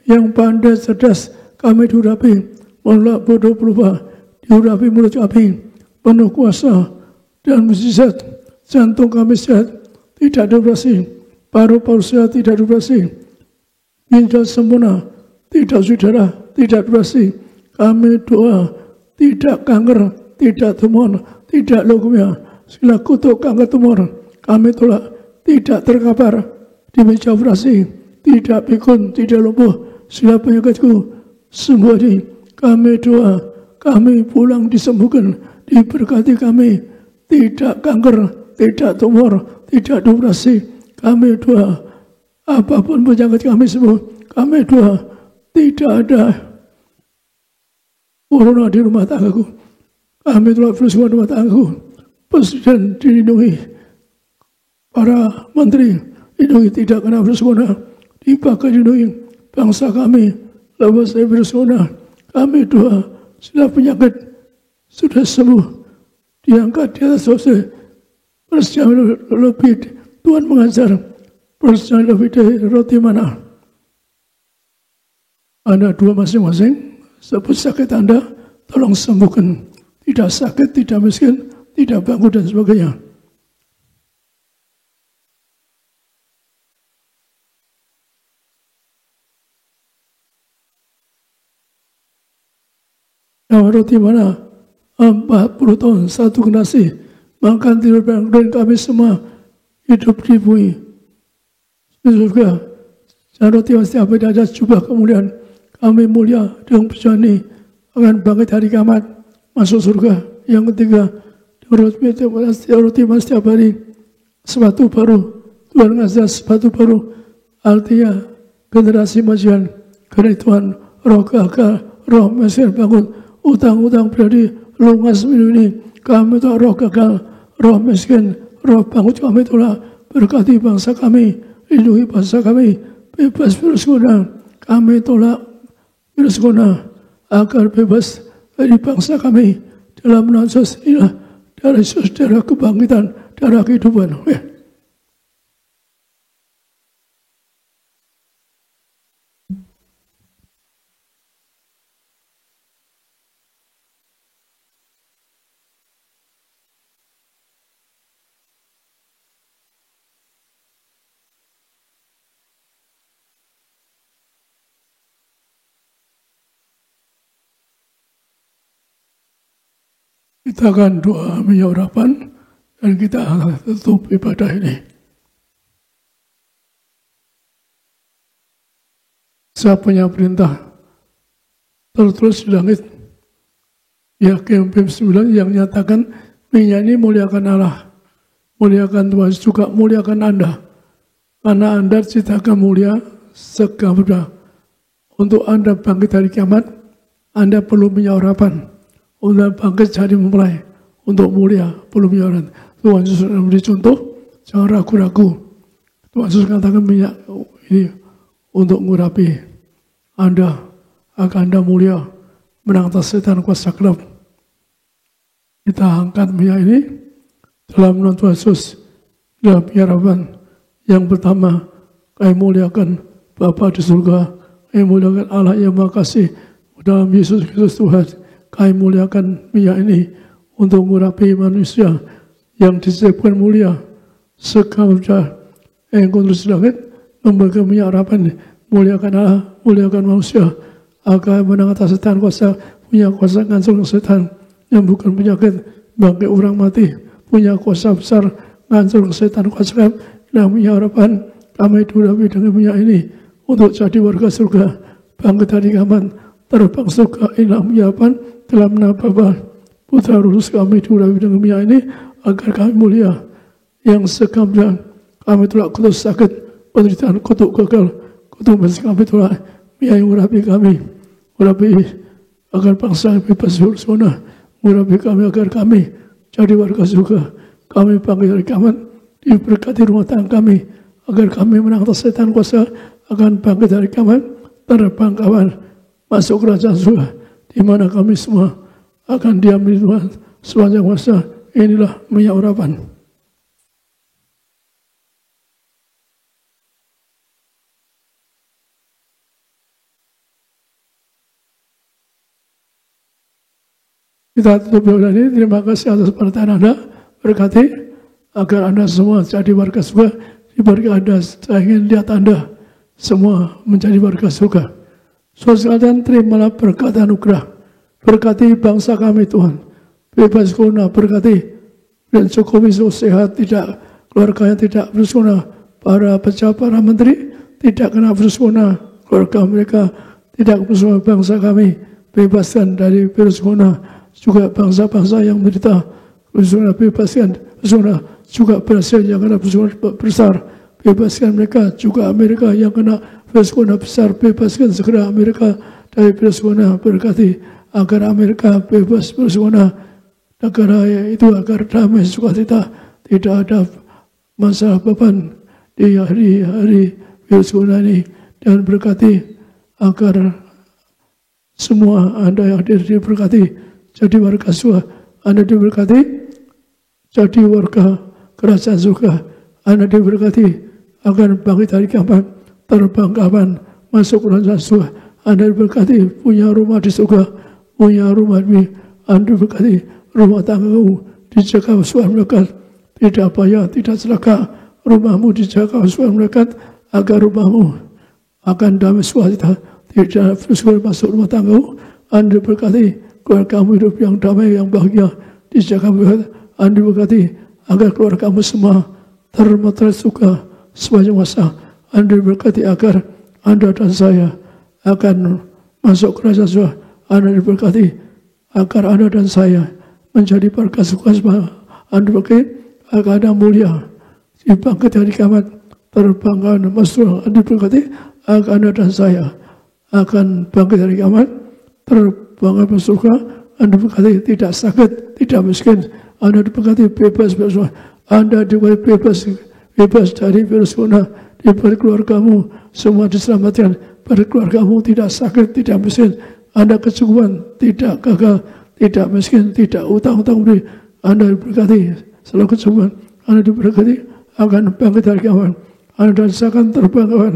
yang pandai cerdas, kami diurapi, menolak bodoh berubah, diurapi mulut kami, penuh kuasa dan mujizat. Jantung kami sehat, tidak dioperasi, paru-paru sehat, tidak dioperasi, ginjal sempurna, tidak saudara, tidak dioperasi. Kami doa, tidak kanker, tidak tumor, tidak leukemia, segala kutuk kanker tumor, kami tolak, tidak terkapar di meja operasi, tidak pikun, tidak lumpuh, segala penyakitku sembuh. Kami doa, kami pulang disembuhkan, diberkati kami, tidak kanker, tidak tumor, tidak dioperasi. Kami doa, apapun penyakit kami sembuh. Kami doa, tidak ada corona di rumah tanggaku. Kami telah virus di rumah tanggaku. Presiden dilindungi, para menteri dilindungi, tidak kena virus corona. Dipakai dilindungi bangsa kami lepas dari virus corona. Kami doa, segala penyakit sudah sembuh, diangkat di atas selesai. Perjalanan lebih Tuhan mengajar, perjalanan lebih dari roti mana. Anda dua masing-masing, sebut sakit Anda, tolong sembuhkan. Tidak sakit, tidak miskin, tidak bangkrut dan sebagainya. Nah, roti mana? 40 tahun, satu generasi, makan tidur dan kami semua hidup di bumi. Surga, dan roti yang setiap hari ada jubah kemuliaan. Kami mulia dengan perjuangan ini akan bangkit hari kiamat, masuk surga. Yang ketiga, roti setiap hari, sepatu baru. Tuhan ngasih sepatu baru, artinya generasi majuan. Karena Tuhan, roh gagal, roh mesir bangun, utang-utang pribadi, lunas ini. Kami tolak roh gagal, roh miskin, roh bangun kami tolak. Berkati bangsa kami, lindungi bangsa kami, bebas virus corona. Kami tolak virus corona agar bebas dari bangsa kami. Dalam nama Yesus, inilah darah Yesus, darah kebangkitan, darah kehidupan. Kita akan doa minyak urapan dan kita akan tutup ibadah ini. Saya punya perintah tertulis di langit. Yakin 9 yang nyatakan minyak ini muliakan Allah, muliakan Tuhan, juga muliakan Anda. Karena Anda ciptakan mulia segala. Untuk Anda bangkit dari kiamat, Anda perlu minyak urapan. Untuk bangkit jadi memulai, untuk mulia perlu minyak urapan. Tuhan Yesus memberi contoh, jangan ragu-ragu. Tuhan Yesus katakan minyak ini untuk mengurapi Anda, agar Anda mulia, menang atas setan kuasa gelap. Kita angkat minyak ini dalam nama Tuhan Yesus, dalam penyerapan yang pertama, kami muliakan Bapa di surga, kami muliakan Allah yang Maha Kasih dalam Yesus Kristus Tuhan. Kami muliakan minyak ini untuk mengurapi manusia yang disebutkan mulia segala yang kudus langit, memberikan minyak urapan, muliakan Allah, muliakan manusia, agar menang atas setan kuasa, punya kuasa ngancur setan yang bukan penyakit, bangkit orang mati, punya kuasa besar ngancur setan kuasa dan minyak urapan. Kami diurapi dengan minyak ini untuk jadi warga surga, bangkit dari kiamat, terbang surga. Inilah minyak urapan dalam nama Bapa, Putra, Roh Kudus. Kami diurapi dengan minyak ini agar kami mulia. Yang segambilan kami telah kutus sakit, penderitaan, kutuk gagal, kutuk besi kami telah minyak yang urapi kami, urapi agar bangsa bebas bersona, urapi kami agar kami jadi warga surga. Kami bangkit dari kiamat, diberkati rumah tangga kami, agar kami menang atas setan kuasa, akan bangkit dari kiamat, terbang kawan, masuk kerajaan surga, di mana kami semua akan diam di Tuhan sepanjang masa. Inilah minyak urapan. Kita tutup ibadah ini. Terima kasih atas perhatian Anda. Berkati agar Anda semua jadi warga surga. Diberkati Anda, saya ingin lihat Anda semua menjadi warga surga. Saudara sekalian, terimalah berkat anugerah. Berkati bangsa kami Tuhan, bebas corona, berkati dan Jokowi sehat, tidak keluarganya tidak virus corona, para pejabat, para menteri tidak kena virus corona, keluarga mereka tidak virus corona. Bangsa kami bebaskan dari virus corona, juga bangsa-bangsa yang menderita virus corona bebaskan virus corona, juga Brasil yang kena virus corona besar, bebaskan mereka, juga Amerika yang kena virus corona besar, bebaskan segera Amerika dari virus corona. Berkati agar Amerika bebas virus corona, negara itu agar damai sukacita, tidak ada masalah beban di hari-hari virus corona ini. Dan berkati agar semua Anda yang hadir diberkati, jadi warga surga. Anda diberkati, jadi warga kerajaan surga. Anda diberkati agar bangkit dari kiamat, terbang kapan, masuk kerajaan surga. Anda diberkati, punya rumah di surga, punya rumah di Anda berkati, rumah tanggamu dijaga Tuhan melekat, tidak payah, tidak celaka. Rumahmu dijaga Tuhan melekat, agar rumahmu akan damai sukacita, tidak virus masuk rumah tanggamu. Anda berkati, keluargamu hidup yang damai, yang bahagia, dijaga melekat. Anda berkati agar keluargamu semua termeter suka sepanjang masa. Anda berkati agar Anda dan saya akan masuk kerajaan surga. Anda diberkati agar Anda dan saya menjadi warga surga. Anda berkati agar Anda mulia, dibangkit dari kiamat, terbangkan masuk. Anda diberkati agar Anda dan saya akan bangkit dari kiamat, terbangkan masuk surga. Anda diberkati tidak sakit, tidak miskin. Anda diberkati bebas bersama. Anda diberkati bebas dari virus corona. Diberi keluargamu semua diselamatkan. Pada keluargamu tidak sakit, tidak miskin. Anda kecukupan, tidak gagal, tidak miskin, tidak utang-utang beri. Anda diberkati selalu kecukupan. Anda diberkati akan bangkit dari kiamat. Anda dan saya akan terbang kawan.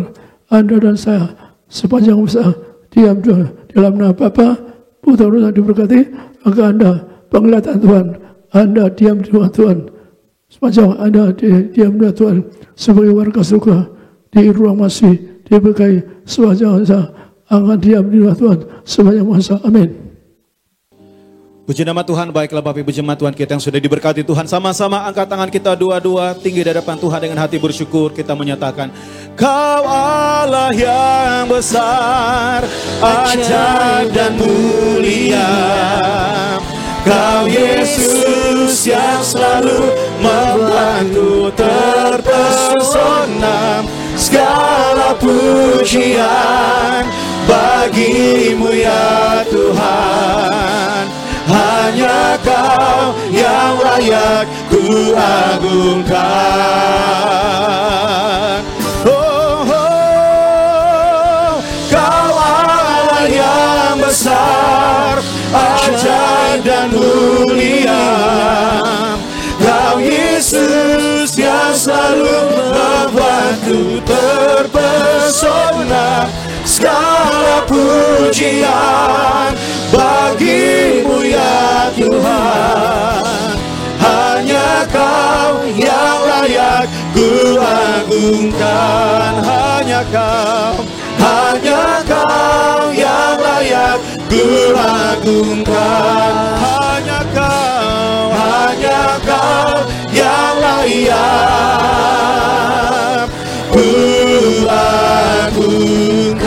Anda dan saya sepanjang masa diam dalam nama Bapa, Putra, Roh Kudus. Diberkati agar Anda penglihatan Tuhan. Anda diam di rumah Tuhan. Sepanjang Anda diam di rumah Tuhan sebagai warga surga di ruang masih diberkati sepanjang masa. Akan diam di rumah Tuhan sepanjang masa. Amin. Puji nama Tuhan, baiklah Bapak Ibu jemaat Tuhan kita yang sudah diberkati Tuhan. Sama-sama angkat tangan kita dua-dua tinggi di hadapan Tuhan dengan hati bersyukur. Kita menyatakan, Kau Allah yang besar, ajaib dan mulia. Kau Yesus yang selalu membuatku terpesona. Segala pujian bagimu ya Tuhan. Hanya Kau yang layak ku agungkan. Oh, oh, Kau Allah yang besar, ajaib dan mulia. Kau Yesus yang selalu membuatku terpesona. Segala pujian bagimu ya Tuhan. Hanya Kau yang layak ku agungkan. Hanya Kau yang layak ku agungkan. Hanya Kau yang layak ku agungkan.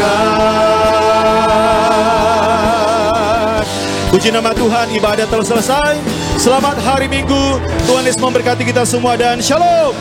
Puji nama Tuhan, ibadah telah selesai. Selamat hari Minggu. Tuhan Yesus memberkati kita semua dan shalom.